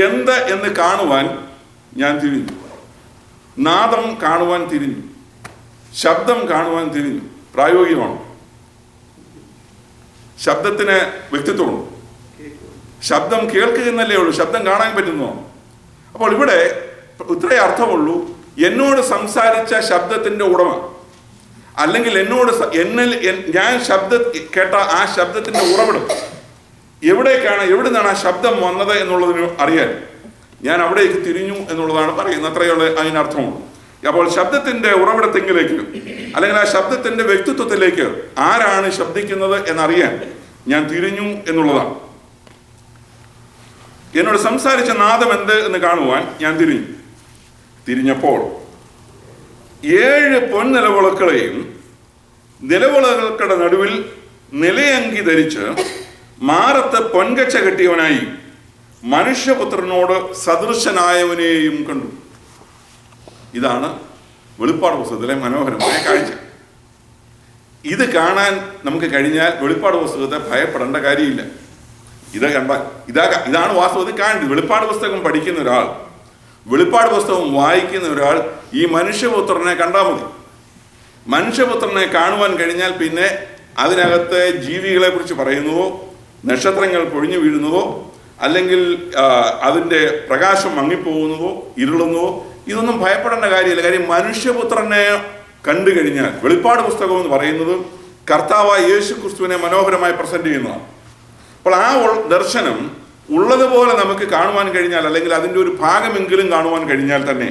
എന്ത് എന്ന് കാണുവാൻ ഞാൻ തിരിഞ്ഞു. നാദം കാണുവാൻ തിരിഞ്ഞു, ശബ്ദം കാണുവാൻ തിരിഞ്ഞു. പ്രായോഗികമാണ്. ശബ്ദത്തിന് വ്യക്തിത്വമുണ്ട്. ശബ്ദം കേൾക്കുക എന്നല്ലേ ഉള്ളൂ, ശബ്ദം കാണാൻ പറ്റുന്നതാണ്. അപ്പോൾ ഇവിടെ ഇത്രേ അർത്ഥമുള്ളൂ. എന്നോട് സംസാരിച്ച ശബ്ദത്തിന്റെ ഉടമ, അല്ലെങ്കിൽ ഞാൻ കേട്ട ആ ശബ്ദത്തിന്റെ ഉറവിടം എവിടെ നിന്നാണ് ആ ശബ്ദം വന്നത് എന്നുള്ളതിന് അറിയാൻ ഞാൻ അവിടേക്ക് തിരിഞ്ഞു എന്നുള്ളതാണ് പറയുന്നത്. അത്രയുള്ള അതിനർത്ഥമുള്ളൂ. അപ്പോൾ ശബ്ദത്തിന്റെ ഉറവിടത്തെങ്കിലേക്ക്, അല്ലെങ്കിൽ ആ ശബ്ദത്തിന്റെ വ്യക്തിത്വത്തിലേക്ക് ആരാണ് ശബ്ദിക്കുന്നത് എന്നറിയാൻ ഞാൻ തിരിഞ്ഞു എന്നുള്ളതാണ്. എന്നോട് സംസാരിച്ച നാദം എന്ത് എന്ന് കാണുവാൻ ഞാൻ തിരിഞ്ഞപ്പോൾ 7 പൊൻനിലവിളക്കുകളെയും നിലവിളക്കുകളുടെ നടുവിൽ നിലയങ്കി ധരിച്ച് മാറത്ത് പൊൻകച്ച കെട്ടിയവനായി മനുഷ്യപുത്രനോട് സദൃശനായവനെയും കണ്ടു. ഇതാണ് വെളിപ്പാട് പുസ്തകത്തിലെ മനോഹരമായ കാഴ്ച. ഇത് കാണാൻ നമുക്ക് കഴിഞ്ഞാൽ വെളിപ്പാട് പുസ്തകത്തെ ഭയപ്പെടേണ്ട കാര്യമില്ല. ഇത് കണ്ടാൽ ഇതാണ് വാസ്തവത്തിൽ കാണേണ്ടത്. വെളിപ്പാട് പുസ്തകം പഠിക്കുന്ന ഒരാൾ, വെളിപ്പാട് പുസ്തകം വായിക്കുന്ന ഒരാൾ ഈ മനുഷ്യപുത്രനെ കണ്ടാൽ മതി. മനുഷ്യപുത്രനെ കാണുവാൻ കഴിഞ്ഞാൽ പിന്നെ അതിനകത്തെ ജീവികളെ കുറിച്ച് പറയുന്നതോ, നക്ഷത്രങ്ങൾ പൊഴിഞ്ഞു വീഴുന്നതോ, അല്ലെങ്കിൽ അതിൻ്റെ പ്രകാശം മങ്ങിപ്പോകുന്നതോ ഇരുളുന്നതോ ഇതൊന്നും ഭയപ്പെടേണ്ട കാര്യമില്ല. കാര്യം മനുഷ്യപുത്രനെ കണ്ടു കഴിഞ്ഞാൽ, വെളിപ്പാട് പുസ്തകം എന്ന് പറയുന്നത് കർത്താവായ യേശു ക്രിസ്തുവിനെ മനോഹരമായി പ്രസന്റ് ചെയ്യുന്നതാണ്. അപ്പോൾ ആ ദർശനം ഉള്ളതുപോലെ നമുക്ക് കാണുവാൻ കഴിഞ്ഞാൽ, അല്ലെങ്കിൽ അതിൻ്റെ ഒരു ഭാഗമെങ്കിലും കാണുവാൻ കഴിഞ്ഞാൽ തന്നെ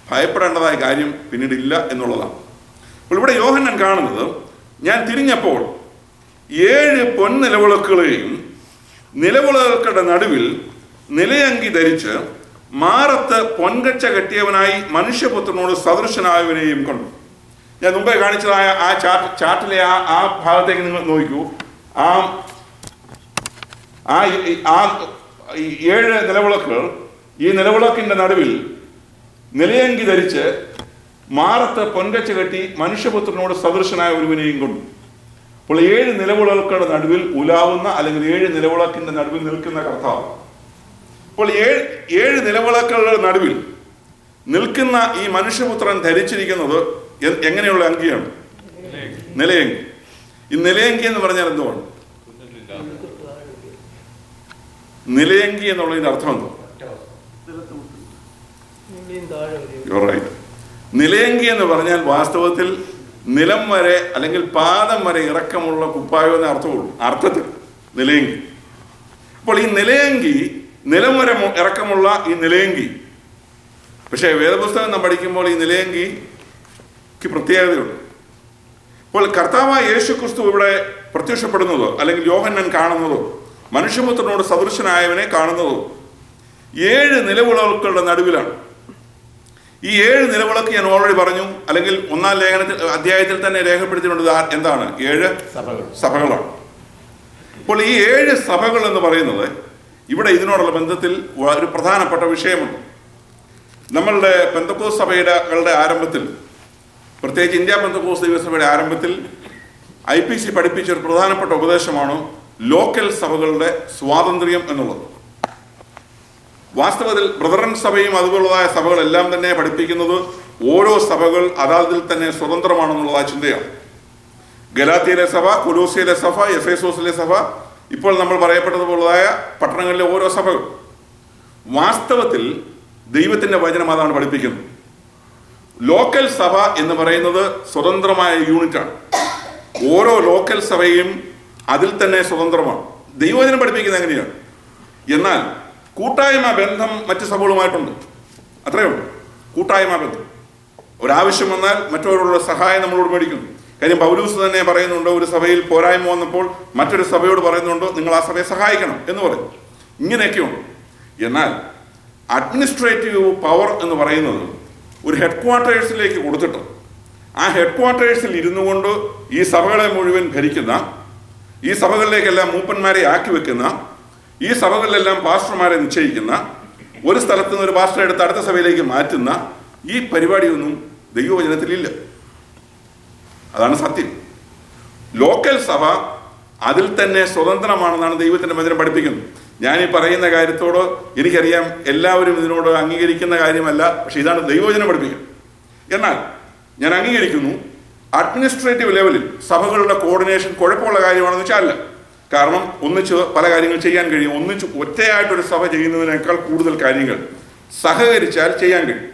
ഭയപ്പെടേണ്ടതായ കാര്യം പിന്നീടില്ല എന്നുള്ളതാണ്. അപ്പോൾ ഇവിടെ യോഹന്നാൻ കാണുന്നത്, ഞാൻ തിരിഞ്ഞപ്പോൾ 7 പൊൻനിലവിളക്കുകളെയും നിലവിളക്കുകളുടെ നടുവിൽ നിലയങ്കി ധരിച്ച് മാറത്ത് പൊൻകച്ച കെട്ടിയവനായി മനുഷ്യപുത്രനോട് സദൃശനായവനെയും കണ്ടു. ഞാൻ മുമ്പേ കാണിച്ചതായ ആ ചാർട്ടിലെ ആ ഭാഗത്തേക്ക് നിങ്ങൾ നോക്കൂ. ആ 7 നിലവിളക്കുകൾ, ഈ നിലവിളക്കിന്റെ നടുവിൽ നിലയങ്കി ധരിച്ച് മാറത്ത് പൊൻകച്ച കെട്ടി മനുഷ്യപുത്രനോട് സദൃശനായ ഒരുവനെയും കൊണ്ടു. അപ്പോൾ 7 നിലവിളക്കുകളുടെ നടുവിൽ ഉലാവുന്ന, അല്ലെങ്കിൽ 7 നിലവിളക്കിന്റെ നടുവിൽ നിൽക്കുന്ന കർത്താവ്. അപ്പോൾ 7 നിലവിളക്കുകളുടെ നടുവിൽ നിൽക്കുന്ന ഈ മനുഷ്യപുത്രൻ ധരിച്ചിരിക്കുന്നത് എങ്ങനെയുള്ള അങ്കിയാണ്? നിലയങ്കി. ഈ നിലയങ്കി എന്ന് പറഞ്ഞാൽ എന്തുവാണ്? നിലയങ്കി എന്നുള്ളതിന്റെ അർത്ഥം എന്തോ? നിലയങ്കി എന്ന് പറഞ്ഞാൽ വാസ്തവത്തിൽ നിലം വരെ അല്ലെങ്കിൽ പാദം വരെ ഇറക്കമുള്ള കുപ്പായം എന്ന അർത്ഥത്തിൽ നിലയങ്കി. അപ്പോൾ ഈ നിലയങ്കി, നിലം വരെ ഇറക്കമുള്ള ഈ നിലയങ്കി, പക്ഷേ വേദപുസ്തകം നാം പഠിക്കുമ്പോൾ ഈ നിലയങ്കിക്ക് പ്രത്യേകതയുണ്ട്. അപ്പോൾ കർത്താവായ യേശു ക്രിസ്തു ഇവിടെ പ്രത്യക്ഷപ്പെടുന്നതോ, അല്ലെങ്കിൽ യോഹന്നാൻ കാണുന്നതോ, മനുഷ്യപുത്രനോട് സദൃശനായവനെ കാണുന്നതോ 7 നിലവിളക്കുകളുടെ നടുവിലാണ്. ഈ 7 നിലവിളക്ക് ഞാൻ ഓൾറെഡി പറഞ്ഞു, അല്ലെങ്കിൽ 1-ാം അധ്യായത്തിൽ തന്നെ രേഖപ്പെടുത്തിയിട്ടുണ്ട്. എന്താണ്? 7 സഭകളാണ്. അപ്പോൾ ഈ 7 സഭകൾ എന്ന് പറയുന്നത് ഇവിടെ ഇതിനോടുള്ള ബന്ധത്തിൽ ഒരു പ്രധാനപ്പെട്ട വിഷയമുണ്ട്. നമ്മളുടെ പെന്തക്കോസ്ത് സഭയുടെ ആരംഭത്തിൽ, പ്രത്യേകിച്ച് ഇന്ത്യ പെന്തക്കോസ്ത് ദൈവസഭയുടെ ആരംഭത്തിൽ IPC പഠിപ്പിച്ച ഒരു പ്രധാനപ്പെട്ട ഉപദേശമാണ് ലോക്കൽ സഭകളുടെ സ്വാതന്ത്ര്യം എന്നുള്ളത്. വാസ്തവത്തിൽ ബ്രദറൻ സഭയും അതുപോലുള്ളതായ സഭകളെല്ലാം തന്നെ പഠിപ്പിക്കുന്നത് ഓരോ സഭകൾ അതാതിൽ തന്നെ സ്വതന്ത്രമാണെന്നുള്ള ചിന്തയാണ്. ഗലാത്യയിലെ സഭ, കൊലോസ്യയിലെ സഭ, എഫേസോസിലെ സഭ, ഇപ്പോൾ നമ്മൾ പറയപ്പെട്ടതുപോലുള്ളതായ പട്ടണങ്ങളിലെ ഓരോ സഭകൾ. വാസ്തവത്തിൽ ദൈവത്തിന്റെ വചനം അതാണ് പഠിപ്പിക്കുന്നത്. ലോക്കൽ സഭ എന്ന് പറയുന്നത് സ്വതന്ത്രമായ യൂണിറ്റാണ്. ഓരോ ലോക്കൽ സഭയും അതിൽ തന്നെ സ്വതന്ത്രമാണ്. ദൈവവചനം പഠിപ്പിക്കുന്നത് എങ്ങനെയാണ്? എന്നാൽ കൂട്ടായ്മ ബന്ധം മറ്റ് സഭകളുമായിട്ടുണ്ട്. അത്രയുണ്ട്. കൂട്ടായ്മ ബന്ധം. ഒരാവശ്യം വന്നാൽ മറ്റവരോടുള്ള സഹായം നമ്മളോട് മേടിക്കുന്നു. കാര്യം പൗലൂസ് തന്നെ പറയുന്നുണ്ട്, ഒരു സഭയിൽ പോരായ്മ വന്നപ്പോൾ മറ്റൊരു സഭയോട് പറയുന്നുണ്ട്, നിങ്ങൾ ആ സഭയെ സഹായിക്കണം എന്ന് പറയും. ഇങ്ങനെയൊക്കെയുണ്ട്. എന്നാൽ അഡ്മിനിസ്ട്രേറ്റീവ് പവർ എന്ന് പറയുന്നത് ഒരു ഹെഡ് ക്വാർട്ടേഴ്സിലേക്ക് കൊടുത്തിട്ട് ആ ഹെഡ് ക്വാർട്ടേഴ്സിൽ ഇരുന്നു കൊണ്ട് ഈ സഭകളെ മുഴുവൻ ഭരിക്കുന്ന, ഈ സഭകളിലേക്കെല്ലാം മൂപ്പന്മാരെ ആക്കി വെക്കുന്ന, ഈ സഭകളിലെല്ലാം പാസ്റ്റർമാരെ നിശ്ചയിക്കുന്ന, ഒരു സ്ഥലത്ത് നിന്ന് ഒരു പാസ്റ്ററെ എടുത്ത് അടുത്ത സഭയിലേക്ക് മാറ്റുന്ന ഈ പരിപാടിയൊന്നും ദൈവവചനത്തിലില്ല. അതാണ് സത്യം. ലോക്കൽ സഭ അതിൽ തന്നെ സ്വതന്ത്രമാണെന്നാണ് ദൈവത്തിൻ്റെ വചനം പഠിപ്പിക്കുന്നത്. ഞാൻ ഈ പറയുന്ന കാര്യത്തോട് എനിക്കറിയാം എല്ലാവരും ഇതിനോട് അംഗീകരിക്കുന്ന കാര്യമല്ല, പക്ഷെ ഇതാണ് ദൈവവചനം പഠിപ്പിക്കുന്നത്. എന്നാൽ ഞാൻ അംഗീകരിക്കുന്നു, അഡ്മിനിസ്ട്രേറ്റീവ് ലെവലിൽ സഭകളുടെ കോർഡിനേഷൻ കുഴപ്പമുള്ള കാര്യമാണെന്ന് വെച്ചാൽ അല്ല. കാരണം ഒന്നിച്ച് പല കാര്യങ്ങൾ ചെയ്യാൻ കഴിയും. ഒന്നിച്ച് ഒറ്റയായിട്ടൊരു സഭ ചെയ്യുന്നതിനേക്കാൾ കൂടുതൽ കാര്യങ്ങൾ സഹകരിച്ചാൽ ചെയ്യാൻ കഴിയും.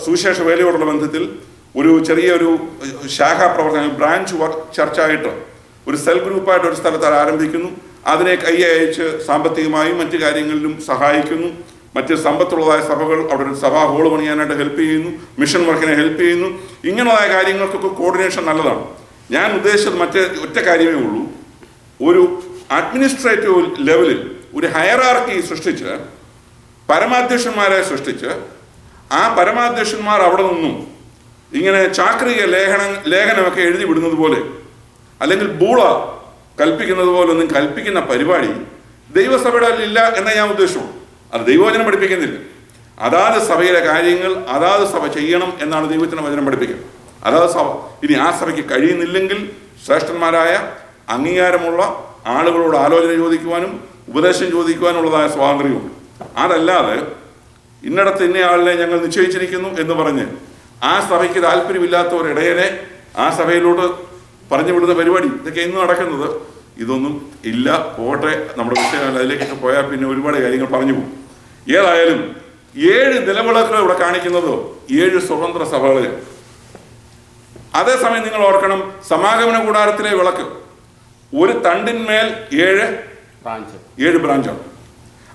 സുവിശേഷ വേലയോടുള്ള ബന്ധത്തിൽ ഒരു ചെറിയൊരു ശാഖാ പ്രവർത്തനം, ബ്രാഞ്ച് വർക്ക് ചർച്ചായിട്ട് ഒരു സെൽ ഗ്രൂപ്പായിട്ട് ഒരു സ്ഥലത്ത് ആരംഭിക്കുന്നു. അതിനെ കൈയയച്ച് സാമ്പത്തികമായും മറ്റു കാര്യങ്ങളിലും സഹായിക്കുന്നു. മറ്റ് സമ്പത്തുള്ളതായ സഭകൾ അവിടെ ഒരു സഭാ ഹോള് പണിയാനായിട്ട് ഹെൽപ്പ് ചെയ്യുന്നു, മിഷൻ വർക്കിനെ ഹെൽപ്പ് ചെയ്യുന്നു. ഇങ്ങനെയുള്ള കാര്യങ്ങൾക്കൊക്കെ കോർഡിനേഷൻ നല്ലതാണ്. ഞാൻ ഉദ്ദേശിച്ചത് മറ്റേ ഒറ്റ കാര്യമേ ഉള്ളൂ. ഒരു അഡ്മിനിസ്ട്രേറ്റീവ് ലെവലിൽ ഒരു ഹയറാർക്കി സൃഷ്ടിച്ച് പരമാധ്യക്ഷന്മാരെ സൃഷ്ടിച്ച് ആ പരമാധ്യക്ഷന്മാർ അവിടെ നിന്നും ഇങ്ങനെ ചാക്രിക ലേഖനമൊക്കെ എഴുതി വിടുന്നത് പോലെ, അല്ലെങ്കിൽ ബൂള കൽപ്പിക്കുന്നത് പോലെ ഒന്നും കൽപ്പിക്കുന്ന പരിപാടി ദൈവസഭയുടെ ഇല്ല എന്നേ ഞാൻ ഉദ്ദേശിച്ചുള്ളൂ. അത് ദൈവവചനം പഠിപ്പിക്കുന്നില്ല. അതാത് സഭയിലെ കാര്യങ്ങൾ അതാത് സഭ ചെയ്യണം എന്നാണ് ദൈവത്തിൻ്റെ വചനം പഠിപ്പിക്കുന്നത്. അതാത് സഭ. ഇനി ആ സഭയ്ക്ക് കഴിയുന്നില്ലെങ്കിൽ ശ്രേഷ്ഠന്മാരായ അംഗീകാരമുള്ള ആളുകളോട് ആലോചന ചോദിക്കുവാനും ഉപദേശം ചോദിക്കുവാനുള്ളതായ സ്വാതന്ത്ര്യമുണ്ട്. അതല്ലാതെ ഇന്നിടത്ത് ഇന്നയാളിനെ ഞങ്ങൾ നിശ്ചയിച്ചിരിക്കുന്നു എന്ന് പറഞ്ഞ് ആ സഭയ്ക്ക് താല്പര്യമില്ലാത്ത ഒരു ഇടയനെ ആ സഭയിലോട്ട് പറഞ്ഞു വിടുന്ന പരിപാടി, ഇതൊക്കെ ഇന്ന് നടക്കുന്നത്. ഇതൊന്നും ഇല്ല, പോട്ടെ, നമ്മുടെ വിഷയം അതിലേക്കൊക്കെ പോയാൽ പിന്നെ ഒരുപാട് കാര്യങ്ങൾ പറഞ്ഞു പോകും. ഏതായാലും 7 നിലവിളക്കുകൾ ഇവിടെ കാണിക്കുന്നത് 7 സ്വതന്ത്ര സഭകളിൽ. അതേസമയം നിങ്ങൾ ഓർക്കണം, സമാഗമന കൂടാരത്തിലെ വിളക്ക് ഒരു തണ്ടിന്മേൽ 7 ബ്രാഞ്ചാണ്.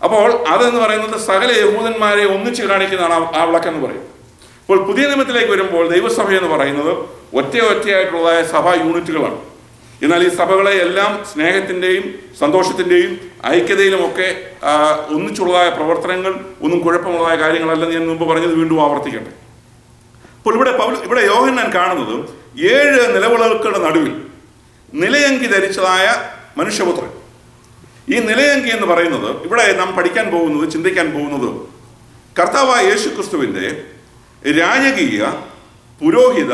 അപ്പോൾ അതെന്ന് പറയുന്നത് സകല യഹൂദന്മാരെ ഒന്നിച്ച് കാണിക്കുന്നതാണ് ആ വിളക്കെന്ന് പറയും. അപ്പോൾ പുതിയ നിയമത്തിലേക്ക് വരുമ്പോൾ ദൈവസഭ എന്ന് പറയുന്നത് ഒറ്റയായിട്ടുള്ളതായ സഭാ യൂണിറ്റുകളാണ്. എന്നാൽ ഈ സഭകളെ എല്ലാം സ്നേഹത്തിൻ്റെയും സന്തോഷത്തിൻ്റെയും ഐക്യതയിലുമൊക്കെ ഒന്നിച്ചുള്ളതായ പ്രവർത്തനങ്ങൾ, ഒന്നും കുഴപ്പമുള്ളതായ കാര്യങ്ങളല്ലെന്ന് ഞാൻ മുമ്പ് പറഞ്ഞത് വീണ്ടും ആവർത്തിക്കട്ടെ. അപ്പോൾ ഇവിടെ യോഹന്നാൻ കാണുന്നത് 7 നിലവിളക്കുകളുടെ നടുവിൽ നിലയങ്കി ധരിച്ചതായ മനുഷ്യപുത്രൻ. ഈ നിലയങ്കി എന്ന് പറയുന്നത് ഇവിടെ നാം പഠിക്കാൻ പോകുന്നത്, ചിന്തിക്കാൻ പോകുന്നത് കർത്താവായ യേശു ക്രിസ്തുവിൻ്റെ രാജകീയ പുരോഹിത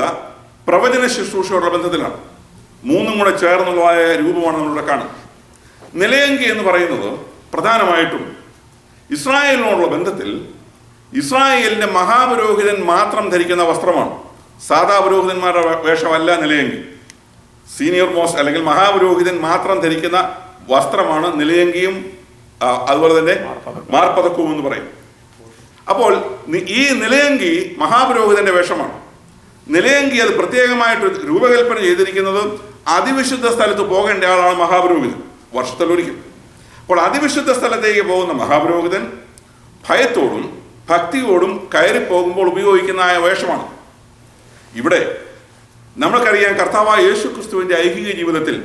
പ്രവചന ശുശ്രൂഷയോടുള്ള ബന്ധത്തിലാണ്. മൂന്നും കൂടെ ചേർന്നുള്ളതായ രൂപമാണ് നമ്മളിവിടെ കാണുന്നത്. നിലയങ്കി എന്ന് പറയുന്നത് പ്രധാനമായിട്ടും ഇസ്രായേലിനോടുള്ള ബന്ധത്തിൽ ഇസ്രായേലിൻ്റെ മഹാപുരോഹിതൻ മാത്രം ധരിക്കുന്ന വസ്ത്രമാണ്. സാധാ പുരോഹിതന്മാരുടെ വേഷമല്ല നിലയങ്കി. സീനിയർ മോസ്റ്റ് അല്ലെങ്കിൽ മഹാപുരോഹിതൻ മാത്രം ധരിക്കുന്ന വസ്ത്രമാണ് നിലയങ്കിയും അതുപോലെ തന്നെ മാർപ്പതക്കവും എന്ന് പറയും. അപ്പോൾ ഈ നിലയങ്കി മഹാപുരോഹിതന്റെ വേഷമാണ്. നിലയങ്കി അത് പ്രത്യേകമായിട്ട് രൂപകൽപ്പന ചെയ്തിരിക്കുന്നത് അതിവിശുദ്ധ സ്ഥലത്ത് പോകേണ്ട ആളാണ് മഹാപുരോഹിതൻ, വർഷത്തിലൊരിക്കൽ. അപ്പോൾ അതിവിശുദ്ധ സ്ഥലത്തേക്ക് പോകുന്ന മഹാപുരോഹിതൻ ഭയത്തോടും ഭക്തിയോടും കയറി പോകുമ്പോൾ ഉപയോഗിക്കുന്ന വേഷമാണ്. ഇവിടെ നമ്മൾക്കറിയാം, കർത്താവായ യേശു ക്രിസ്തുവിൻ്റെ ഐഹിക ജീവിതത്തിൽ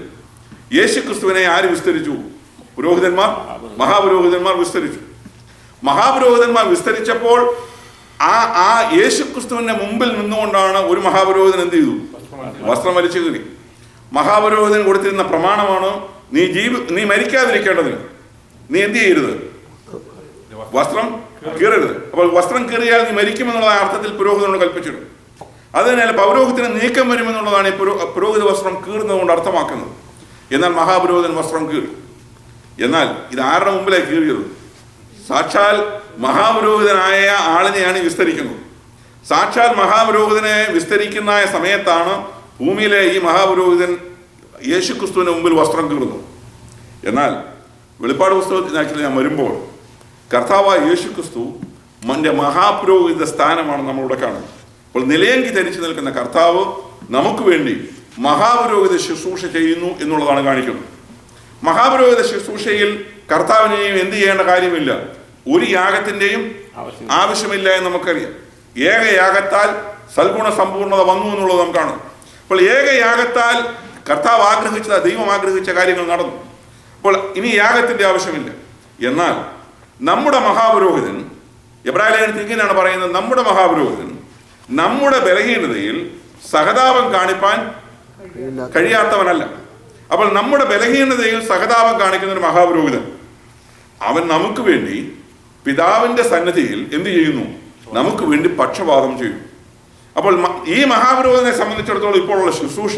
യേശു ക്രിസ്തുവിനെ ആര് വിസ്തരിച്ചു? പുരോഹിതന്മാർ, മഹാപുരോഹിതന്മാർ വിസ്തരിച്ചു. മഹാപുരോഹിതന്മാർ വിസ്തരിച്ചപ്പോൾ ആ യേശു ക്രിസ്തുവിന്റെ മുമ്പിൽ നിന്നുകൊണ്ടാണ് ഒരു മഹാപുരോഹിതൻ എന്ത് ചെയ്തു? വസ്ത്രം വലിച്ചു കീറി. മഹാപുരോഹിതൻ കൊടുത്തിരുന്ന പ്രമാണമാണ്, നീ മരിക്കാതിരിക്കേണ്ടതിന് നീ എന്ത് ചെയ്യരുത്? വസ്ത്രം കീറരുത്. അപ്പോൾ വസ്ത്രം കീറിയാൽ നീ മരിക്കുമെന്നുള്ള അർത്ഥത്തിൽ പുരോഹിതനോട് കൽപ്പിച്ചിട്ടുണ്ട്. അതിനാൽ പൗരോഹിതന് നീക്കം വരുമെന്നുള്ളതാണ് ഈ പുരോഹിത വസ്ത്രം കീറുന്നത് കൊണ്ട് അർത്ഥമാക്കുന്നത്. എന്നാൽ മഹാപുരോഹിതൻ വസ്ത്രം കീറി. എന്നാൽ ഇത് ആരുടെ മുമ്പിലേക്ക് കീറിയത്? സാക്ഷാൽ മഹാപുരോഹിതനായ ആളിനെയാണ് വിസ്തരിക്കുന്നത്. സാക്ഷാൽ മഹാപുരോഹിതനെ വിസ്തരിക്കുന്ന സമയത്താണ് ഭൂമിയിലെ ഈ മഹാപുരോഹിതൻ യേശു ക്രിസ്തുവിന് മുമ്പിൽ വസ്ത്രം കീറുന്നത്. എന്നാൽ വെളിപ്പാട് പുസ്തകത്തിനാക്കി ഞാൻ വരുമ്പോൾ കർത്താവായ യേശു ക്രിസ്തു മഹാപുരോഹിത സ്ഥാനമാണ് നമ്മളിവിടെ കാണുന്നത്. അപ്പോൾ നിലയങ്കി ധരിച്ചു നിൽക്കുന്ന കർത്താവ് നമുക്ക് വേണ്ടി മഹാപുരോഹിത ശുശ്രൂഷ ചെയ്യുന്നു എന്നുള്ളതാണ് കാണിക്കുന്നത്. മഹാപുരോഹിത ശുശ്രൂഷയിൽ കർത്താവിനെയും എന്ത് ചെയ്യേണ്ട കാര്യമില്ല, ഒരു യാഗത്തിൻ്റെയും ആവശ്യമില്ല എന്ന് നമുക്കറിയാം. ഏകയാഗത്താൽ സൽഗുണ സമ്പൂർണത വന്നു എന്നുള്ളത് നാം കാണുന്നു. അപ്പോൾ ഏകയാഗത്താൽ കർത്താവ് ആഗ്രഹിച്ച, ദൈവം ആഗ്രഹിച്ച കാര്യങ്ങൾ നടന്നു. അപ്പോൾ ഇനി യാഗത്തിൻ്റെ ആവശ്യമില്ല. എന്നാൽ നമ്മുടെ മഹാപുരോഹിതൻ എബ്രായ ലേഖനത്തിൽ ഇങ്ങനെയാണ് പറയുന്നത്, നമ്മുടെ മഹാപുരോഹിതൻ നമ്മുടെ ബലഹീനതയിൽ സഹതാപം കാണിപ്പാൻ കഴിയാത്തവനല്ല. അപ്പോൾ നമ്മുടെ ബലഹീനതയിൽ സഹതാപം കാണിക്കുന്ന ഒരു മഹാപുരോഹിതൻ, അവൻ നമുക്ക് വേണ്ടി പിതാവിന്റെ സന്നിധിയിൽ എന്ത് ചെയ്യുന്നു? നമുക്ക് വേണ്ടി പക്ഷപാതം ചെയ്യും. അപ്പോൾ ഈ മഹാപുരോഹിതനെ സംബന്ധിച്ചിടത്തോളം ഇപ്പോഴുള്ള ശുശ്രൂഷ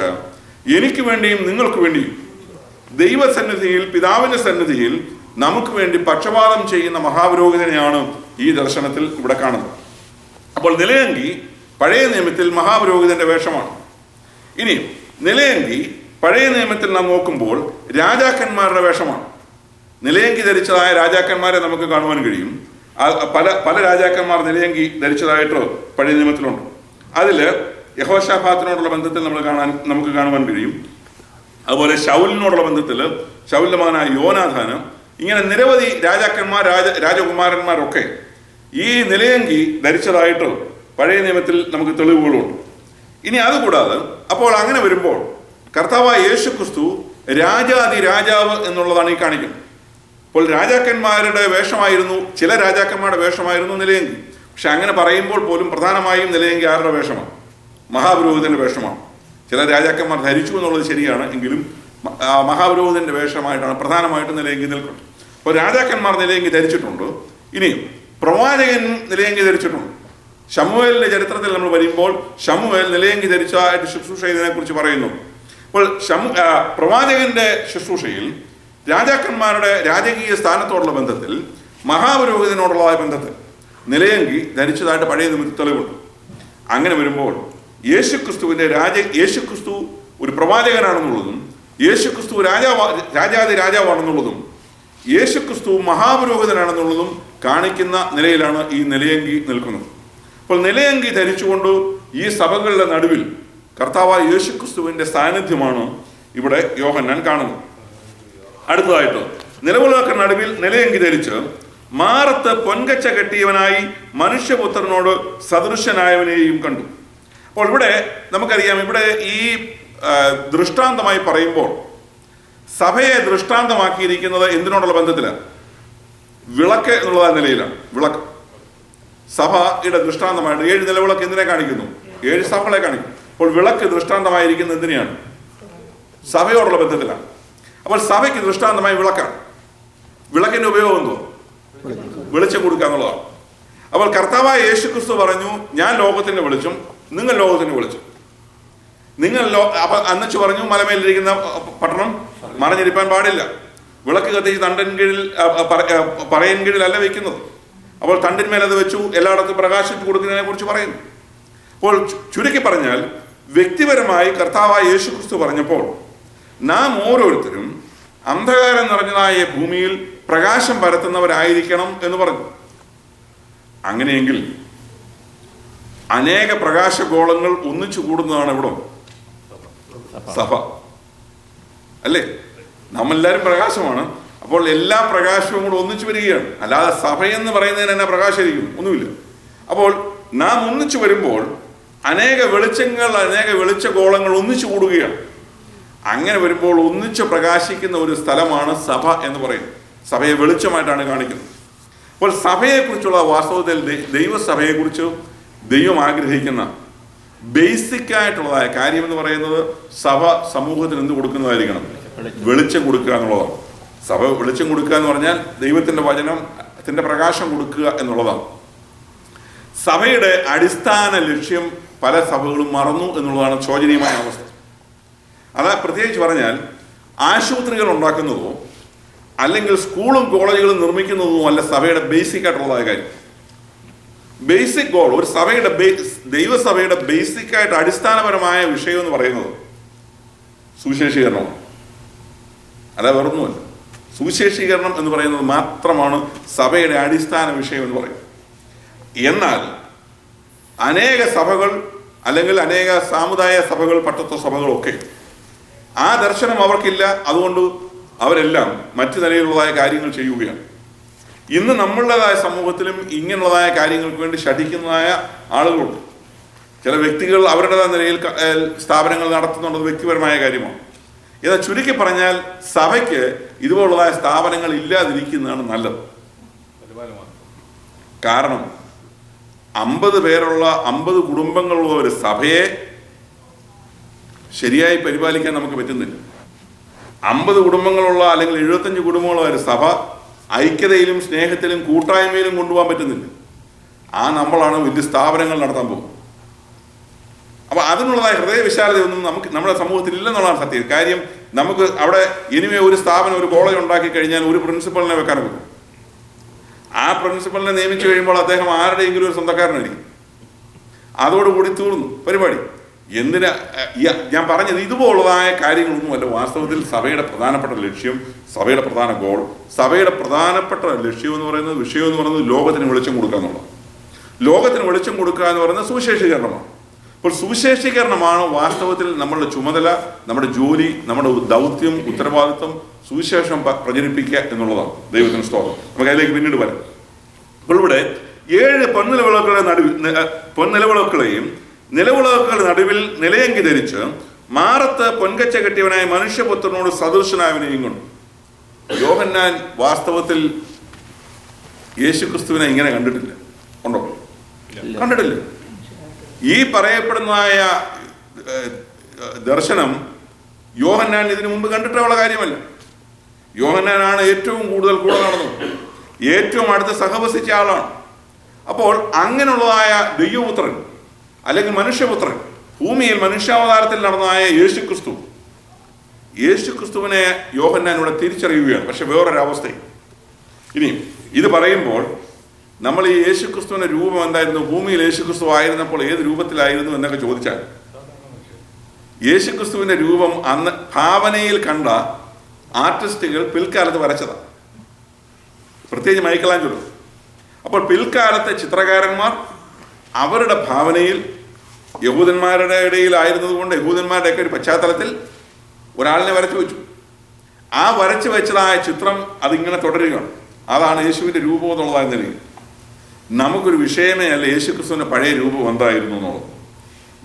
എനിക്ക് വേണ്ടിയും നിങ്ങൾക്ക് വേണ്ടിയും ദൈവസന്നിധിയിൽ, പിതാവിന്റെ സന്നിധിയിൽ നമുക്ക് വേണ്ടി പക്ഷപാതം ചെയ്യുന്ന മഹാപുരോഹിതനെയാണ് ഈ ദർശനത്തിൽ ഇവിടെ കാണുന്നത്. അപ്പോൾ നിലയങ്കി പഴയ നിയമത്തിൽ മഹാപുരോഹിതന്റെ വേഷമാണ്. ഇനി നിലയങ്കി പഴയ നിയമത്തിൽ നാം നോക്കുമ്പോൾ രാജാക്കന്മാരുടെ വേഷമാണ്. നിലയങ്കി ധരിച്ചതായ രാജാക്കന്മാരെ നമുക്ക് കാണുവാൻ കഴിയും. പല രാജാക്കന്മാർ നിലയങ്കി ധരിച്ചതായിട്ട് പഴയ നിയമത്തിലുണ്ട്. അതിൽ യഹോശാഫാത്തിനോടുള്ള ബന്ധത്തിൽ നമുക്ക് കാണുവാൻ കഴിയും. അതുപോലെ ശൗലിനോടുള്ള ബന്ധത്തിൽ ശൗലിന്റെ മകനായ യോനാഥാന്, ഇങ്ങനെ നിരവധി രാജാക്കന്മാർ, രാജകുമാരന്മാരൊക്കെ ഈ നിലയങ്കി ധരിച്ചതായിട്ട് പഴയ നിയമത്തിൽ നമുക്ക് തെളിവുകളുണ്ട്. ഇനി അതുകൂടാതെ അപ്പോൾ അങ്ങനെ വരുമ്പോൾ കർത്താവായ യേശു ക്രിസ്തു രാജാതി രാജാവ് എന്നുള്ളതാണ് ഈ കാണിക്കുന്നത്. അപ്പോൾ രാജാക്കന്മാരുടെ വേഷമായിരുന്നു, ചില രാജാക്കന്മാരുടെ വേഷമായിരുന്നു നിലയങ്കി. പക്ഷെ അങ്ങനെ പറയുമ്പോൾ പോലും പ്രധാനമായും നിലയങ്കി ആരുടെ വേഷമാണ്? മഹാപുരോഹിതന്റെ വേഷമാണ്. ചില രാജാക്കന്മാർ ധരിച്ചു എന്നുള്ളത് ശരിയാണ്, എങ്കിലും മഹാപുരോഹിതന്റെ വേഷമായിട്ടാണ് പ്രധാനമായിട്ടും നിലയങ്കി നിൽക്കുന്നത്. അപ്പോൾ രാജാക്കന്മാർ നിലയങ്കി ധരിച്ചിട്ടുണ്ട്. ഇനിയും പ്രവാചകൻ നിലയങ്കി ധരിച്ചിട്ടുണ്ട്. ശമൂവേലിന്റെ ചരിത്രത്തിൽ നമ്മൾ വരുമ്പോൾ ശമൂവേൽ നിലയങ്കി ധരിച്ചതായിട്ട് ശുശ്രൂഷ ചെയ്തതിനെ കുറിച്ച് പറയുന്നു. അപ്പോൾ പ്രവാചകന്റെ ശുശ്രൂഷയിൽ രാജാക്കന്മാരുടെ രാജകീയ സ്ഥാനത്തോടുള്ള ബന്ധത്തിൽ, മഹാപുരോഹിതനോടുള്ള ബന്ധത്തിൽ നിലയങ്കി ധരിച്ചതായിട്ട് പഴയ നിയമത്തിൽ തെളിവുണ്ട്. അങ്ങനെ വരുമ്പോൾ യേശുക്രിസ്തു ഒരു പ്രവാചകനാണെന്നുള്ളതും, യേശുക്രിസ്തു രാജാതി രാജാവാണെന്നുള്ളതും, യേശുക്രിസ്തു മഹാപുരോഹിതനാണെന്നുള്ളതും കാണിക്കുന്ന നിലയിലാണ് ഈ നിലയങ്കി നിൽക്കുന്നത്. അപ്പോൾ നിലയങ്കി ധരിച്ചുകൊണ്ട് ഈ സഭകളുടെ നടുവിൽ കർത്താവായ യേശുക്രിസ്തുവിന്റെ സാന്നിധ്യമാണ് ഇവിടെ യോഹന്നാൻ കാണുന്നത്. അടുത്തതായിട്ട് നിലവിളക്ക് നടുവിൽ നിലയങ്കി ധരിച്ച് മാറത്ത് പൊൻകച്ച കെട്ടിയവനായി മനുഷ്യപുത്രനോട് സദൃശനായവനെയും കണ്ടു. അപ്പോൾ ഇവിടെ നമുക്കറിയാം, ഇവിടെ ഈ ദൃഷ്ടാന്തമായി പറയുമ്പോൾ സഭയെ ദൃഷ്ടാന്തമാക്കിയിരിക്കുന്നത് എന്തിനോടുള്ള ബന്ധത്തിലാണ്? വിളക്ക് എന്നുള്ള നിലയിലാണ്. വിളക്ക് സഭയുടെ ദൃഷ്ടാന്തമായിട്ട് 7 നിലവിളക്ക് എന്തിനെ കാണിക്കുന്നു? 7 സഭകളെ കാണിക്കും. അപ്പോൾ വിളക്ക് ദൃഷ്ടാന്തമായിരിക്കുന്നത് എന്തിനെയാണ്? സഭയോടുള്ള ബന്ധത്തിലാണ്. അപ്പോൾ സഭയ്ക്ക് ദൃഷ്ടാന്തമായി വിളക്കാണ്. വിളക്കിന്റെ ഉപയോഗം എന്തോ? വെളിച്ചം കൊടുക്കുക എന്നുള്ളതാണ്. അപ്പോൾ കർത്താവായ യേശുക്രിസ്തു പറഞ്ഞു, ഞാൻ ലോകത്തിന്റെ വെളിച്ചം, നിങ്ങൾ ലോകത്തിന്റെ വെളിച്ചം. അന്നച്ചു പറഞ്ഞു, മലമേലിരിക്കുന്ന പട്ടണം മറഞ്ഞിരിക്കാൻ പാടില്ല. വിളക്ക് കത്തിച്ച് തണ്ടിൻ കീഴിൽ പറയൻ കീഴിലല്ല വെക്കുന്നത്. അപ്പോൾ തണ്ടിന്മേൽ അത് വെച്ചു എല്ലായിടത്തും പ്രകാശിച്ചു കൊടുക്കുന്നതിനെ കുറിച്ച് പറയുന്നു. അപ്പോൾ ചുരുക്കി പറഞ്ഞാൽ, വ്യക്തിപരമായി കർത്താവായ യേശുക്രിസ്തു പറഞ്ഞപ്പോൾ നാം ഓരോരുത്തരും അന്ധകാരം നിറഞ്ഞതായ ഭൂമിയിൽ പ്രകാശം പരത്തുന്നവരായിരിക്കണം എന്ന് പറഞ്ഞു. അങ്ങനെയെങ്കിൽ അനേക പ്രകാശഗോളങ്ങൾ ഒന്നിച്ചു കൂടുന്നതാണ് ഇവിടെ സഭ, അല്ലേ? നമ്മളെല്ലാവരും പ്രകാശമാണ്. അപ്പോൾ എല്ലാ പ്രകാശവും കൂടെ ഒന്നിച്ചു വരികയാണ്. അല്ലാതെ സഭയെന്ന് പറയുന്നതിന് തന്നെ പ്രകാശിക്കുന്നു ഒന്നുമില്ല. അപ്പോൾ നാം ഒന്നിച്ചു വരുമ്പോൾ അനേക വെളിച്ചങ്ങൾ, അനേക വെളിച്ചഗോളങ്ങൾ ഒന്നിച്ചു കൂടുകയാണ്. അങ്ങനെ വരുമ്പോൾ ഒന്നിച്ച് പ്രകാശിക്കുന്ന ഒരു സ്ഥലമാണ് സഭ എന്ന് പറയുന്നത്. സഭയെ വെളിച്ചമായിട്ടാണ് കാണിക്കുന്നത്. അപ്പോൾ സഭയെക്കുറിച്ചുള്ള വാസ്തവത്തിൽ ദൈവസഭയെക്കുറിച്ച് ദൈവം ആഗ്രഹിക്കുന്ന ബേസിക് ആയിട്ടുള്ളതായ കാര്യം എന്ന് പറയുന്നത്, സഭ സമൂഹത്തിന് എന്ത് കൊടുക്കുന്നതായിരിക്കണം? വെളിച്ചം കൊടുക്കുക എന്നുള്ളതാണ്. സഭ വെളിച്ചം കൊടുക്കുക എന്ന് പറഞ്ഞാൽ ദൈവത്തിന്റെ വചനത്തിന്റെ പ്രകാശം കൊടുക്കുക എന്നുള്ളതാണ്. സഭയുടെ അടിസ്ഥാന ലക്ഷ്യം പല സഭകളും മറന്നു എന്നുള്ളതാണ് ശോചനീയമായ അവസ്ഥ. അത് പ്രത്യേകിച്ച് പറഞ്ഞാൽ ആശുപത്രികൾ ഉണ്ടാക്കുന്നതോ അല്ലെങ്കിൽ സ്കൂളും കോളേജുകളും നിർമ്മിക്കുന്നതോ അല്ല സഭയുടെ ബേസിക് ആയിട്ടുള്ളതായ കാര്യം. ബേസിക് ഗോൾ, ഒരു സഭയുടെ ദൈവസഭയുടെ ബേസിക് ആയിട്ട് അടിസ്ഥാനപരമായ വിഷയം എന്ന് പറയുന്നത് സുവിശേഷീകരണമാണ്. അല്ല, വേറൊന്നുമല്ല. സുവിശേഷീകരണം എന്ന് പറയുന്നത് മാത്രമാണ് സഭയുടെ അടിസ്ഥാന വിഷയം എന്ന് പറയുന്നത്. എന്നാൽ അനേക സഭകൾ അല്ലെങ്കിൽ അനേക സാമുദായ സഭകൾ, പട്ടത്വ സഭകളൊക്കെ ആ ദർശനം അവർക്കില്ല. അതുകൊണ്ട് അവരെല്ലാം മറ്റു നിലയിലുള്ളതായ കാര്യങ്ങൾ ചെയ്യുകയാണ്. ഇന്ന് നമ്മളുടേതായ സമൂഹത്തിലും ഇങ്ങനെയുള്ളതായ കാര്യങ്ങൾക്ക് വേണ്ടി ശഠിക്കുന്നതായ ആളുകളുണ്ട്. ചില വ്യക്തികൾ അവരുടേതായ നിലയിൽ സ്ഥാപനങ്ങൾ നടത്തുന്നുള്ളത് വ്യക്തിപരമായ കാര്യമാണ്. എന്നാൽ ചുരുക്കി പറഞ്ഞാൽ സഭയ്ക്ക് ഇതുപോലുള്ളതായ സ്ഥാപനങ്ങൾ ഇല്ലാതിരിക്കുന്നതാണ് നല്ലത്. കാരണം 50 പേരുള്ള 50 കുടുംബങ്ങളുള്ള ഒരു സഭയെ ശരിയായി പരിപാലിക്കാൻ നമുക്ക് പറ്റുന്നില്ല. 50 കുടുംബങ്ങളുള്ള അല്ലെങ്കിൽ 75 കുടുംബങ്ങളുള്ള ഒരു സഭ ഐക്യതയിലും സ്നേഹത്തിലും കൂട്ടായ്മയിലും കൊണ്ടുപോകാൻ പറ്റുന്നില്ല. നമ്മളാണ് വലിയ സ്ഥാപനങ്ങൾ നടത്താൻ പോകുന്നത്. അപ്പോൾ അതിനുള്ളതായ ഹൃദയവിശാലതയൊന്നും നമ്മുടെ സമൂഹത്തിൽ ഇല്ലെന്നുള്ളതാണ് സത്യം. കാര്യം നമുക്ക് അവിടെ ഇനിമേ ഒരു സ്ഥാപനം, ഒരു കോളേജ് ഉണ്ടാക്കി കഴിഞ്ഞാൽ ഒരു പ്രിൻസിപ്പളിനെ വെക്കാൻ പറ്റും. ആ പ്രിൻസിപ്പളിനെ നിയമിച്ചു കഴിയുമ്പോൾ അദ്ദേഹം ആരുടെയെങ്കിലും ഒരു സ്വന്തക്കാരനായിരിക്കും. അതോടുകൂടി തീർന്നു പരിപാടി. എന്തിനാ ഞാൻ പറഞ്ഞത്? ഇതുപോലുള്ളതായ കാര്യങ്ങളൊന്നുമല്ല വാസ്തവത്തിൽ സഭയുടെ പ്രധാനപ്പെട്ട ലക്ഷ്യം, സഭയുടെ പ്രധാന ഗോൾ, സഭയുടെ പ്രധാനപ്പെട്ട ലക്ഷ്യം എന്ന് പറയുന്നത്, വിഷയം എന്ന് പറയുന്നത് ലോകത്തിന് വെളിച്ചം കൊടുക്കുക എന്നുള്ളത്. ലോകത്തിന് വെളിച്ചം കൊടുക്കുക എന്ന് പറയുന്നത് സുവിശേഷീകരണമാണ്. അപ്പോൾ സുവിശേഷീകരണമാണ് വാസ്തവത്തിൽ നമ്മളുടെ ചുമതല, നമ്മുടെ ജോലി, നമ്മുടെ ദൗത്യം, ഉത്തരവാദിത്വം സുവിശേഷം പ്രചരിപ്പിക്കുക എന്നുള്ളതാണ്. ദൈവത്തിന് സ്തോത്രം. നമുക്ക് അതിലേക്ക് പിന്നീട് വരാം. അപ്പോൾ ഇവിടെ 7 പൊൻനിലവിളക്കുകളെയും നിലവിളക്കുകളുടെ നടുവിൽ നിലയങ്കി ധരിച്ച് മാറത്ത് പൊൻകച്ച കെട്ടിയവനായ മനുഷ്യപുത്രനോട് സദൃശനായവനെയും കൊണ്ട്. യോഹന്നാൻ വാസ്തവത്തിൽ യേശുക്രിസ്തുവിനെ ഇങ്ങനെ കണ്ടിട്ടില്ല. ഉണ്ടോ? കണ്ടിട്ടില്ല. ഈ പറയപ്പെടുന്നതായ ദർശനം യോഹന്നാൻ ഇതിനു മുമ്പ് കണ്ടിട്ടുള്ള കാര്യമല്ല. യോഹന്നാനാണ് ഏറ്റവും കൂടുതൽ കൂടെ നടന്നത്, ഏറ്റവും അടുത്ത് സഹവസിച്ച ആളാണ്. അപ്പോൾ അങ്ങനെയുള്ളതായ ദൈവപുത്രൻ അല്ലെങ്കിൽ മനുഷ്യപുത്രൻ ഭൂമിയിൽ മനുഷ്യാവതാരത്തിൽ നടന്നതായ യേശുക്രിസ്തുവിനെ യോഹന്നാൻ ഇവിടെ തിരിച്ചറിയുകയാണ്. പക്ഷെ വേറൊരവസ്ഥയും. ഇനി ഇത് പറയുമ്പോൾ നമ്മൾ ഈ യേശുക്രിസ്തുവിന്റെ രൂപം എന്തായിരുന്നു, ഭൂമിയിൽ യേശുക്രിസ്തു ആയിരുന്നപ്പോൾ ഏത് രൂപത്തിലായിരുന്നു എന്നൊക്കെ ചോദിച്ചാൽ, യേശുക്രിസ്തുവിന്റെ രൂപം അന്ന് ഭാവനയിൽ കണ്ട ആർട്ടിസ്റ്റുകൾ പിൽക്കാലത്ത് വരച്ചതാണ്, പ്രത്യേകിച്ച് മൈക്കലാഞ്ചലോ. അപ്പോൾ പിൽക്കാലത്തെ ചിത്രകാരന്മാർ അവരുടെ ഭാവനയിൽ യഹൂദന്മാരുടെ ഇടയിലായിരുന്നത് കൊണ്ട് യഹൂദന്മാരുടെയൊക്കെ ഒരു പശ്ചാത്തലത്തിൽ ഒരാളിനെ വരച്ചു വെച്ചു. ആ വരച്ചു വെച്ചതായ ചിത്രം അതിങ്ങനെ തുടരുകയാണ്. അതാണ് യേശുവിൻ്റെ രൂപം എന്നുള്ളതായ നിലയിൽ നമുക്കൊരു വിഷയമേ അല്ല യേശുക്രിസ്തുവിൻ്റെ പഴയ രൂപം എന്തായിരുന്നു എന്നുള്ളത്.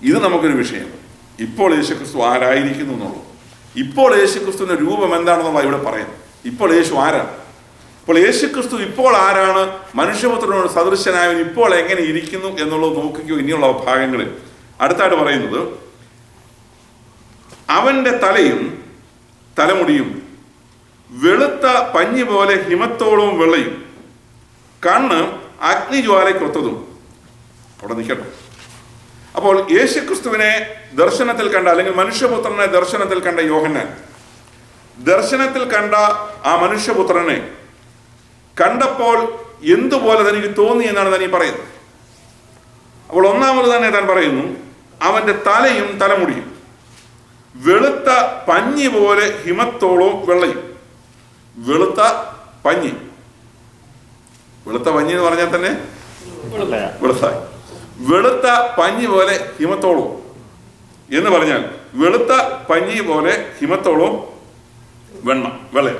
ഇത് നമുക്കൊരു വിഷയം. ഇപ്പോൾ യേശുക്രിസ്തു ആരായിരിക്കുന്നു എന്നുള്ളത്, ഇപ്പോൾ യേശുക്രിസ്തുവിൻ്റെ രൂപം എന്താണെന്നുള്ളത് ഇവിടെ പറയുന്നത്. ഇപ്പോൾ യേശു ആരാണ്? അപ്പോൾ യേശുക്രിസ്തു ഇപ്പോൾ ആരാണ്? മനുഷ്യപുത്രനോട് സദൃശനായവൻ ഇപ്പോൾ എങ്ങനെ ഇരിക്കുന്നു എന്നുള്ളത് നോക്കിക്കോ. ഇനിയുള്ള ഭാഗങ്ങളിൽ അടുത്തായിട്ട് പറയുന്നത്, അവന്റെ തലയും തലമുടിയും വെളുത്ത പഞ്ഞി പോലെ ഹിമത്തോളവും വെള്ളയും, കണ്ണ് അഗ്നിജ്വാലയ്ക്കൊത്തതും. അവിടെ നിൽക്കട്ടെ. അപ്പോൾ യേശുക്രിസ്തുവിനെ ദർശനത്തിൽ കണ്ട, അല്ലെങ്കിൽ മനുഷ്യപുത്രനെ ദർശനത്തിൽ കണ്ട യോഹന്നാൻ, ദർശനത്തിൽ കണ്ട ആ മനുഷ്യപുത്രനെ കണ്ടപ്പോൾ എന്തുപോലെ തനിക്ക് തോന്നി എന്നാണ് താൻ ഈ പറയുന്നത്. അപ്പോൾ ഒന്നാമത് തന്നെ താൻ പറയുന്നു, അവന്റെ തലയും തലമുടിയും വെളുത്ത പഞ്ഞി പോലെ ഹിമത്തോളവും വെള്ളയും. വെളുത്ത പഞ്ഞി, വെളുത്ത പഞ്ഞി എന്ന് പറഞ്ഞാൽ തന്നെ വെളുത്തായി. വെളുത്ത പഞ്ഞി പോലെ ഹിമത്തോളവും എന്ന് പറഞ്ഞാൽ വെളുത്ത പഞ്ഞി പോലെ ഹിമത്തോളവും വെള്ളം.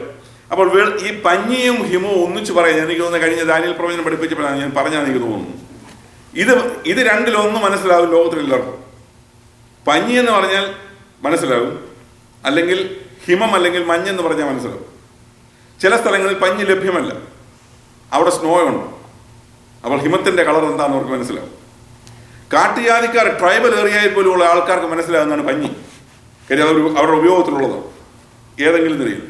അപ്പോൾ ഈ പഞ്ഞിയും ഹിമവും ഒന്നിച്ച് പറയാൻ എനിക്ക് തോന്നുന്നത് കഴിഞ്ഞ ദാനിയേൽ പ്രവചനം പഠിപ്പിച്ചപ്പോഴാണ് ഞാൻ പറഞ്ഞാൽ എനിക്ക് തോന്നുന്നു. ഇത് രണ്ടിലൊന്നും മനസ്സിലാവും ലോകത്തിലെല്ലാവർക്കും. പഞ്ഞി എന്ന് പറഞ്ഞാൽ മനസ്സിലാവും, അല്ലെങ്കിൽ ഹിമം അല്ലെങ്കിൽ മഞ്ഞെന്ന് പറഞ്ഞാൽ മനസ്സിലാവും. ചില സ്ഥലങ്ങളിൽ പഞ്ഞി ലഭ്യമല്ല, അവിടെ സ്നോ ഉണ്ട്. അപ്പോൾ ഹിമത്തിൻ്റെ കളർ എന്താണെന്ന് അവർക്ക് മനസ്സിലാവും. കാട്ടുജാതിക്കാർ, ട്രൈബൽ ഏരിയയിൽ പോലുള്ള ആൾക്കാർക്ക് മനസ്സിലാകുന്നതാണ് പഞ്ഞി. കാര്യം അത് അവരുടെ ഉപയോഗത്തിലുള്ളതാണ് ഏതെങ്കിലും നിലയിൽ.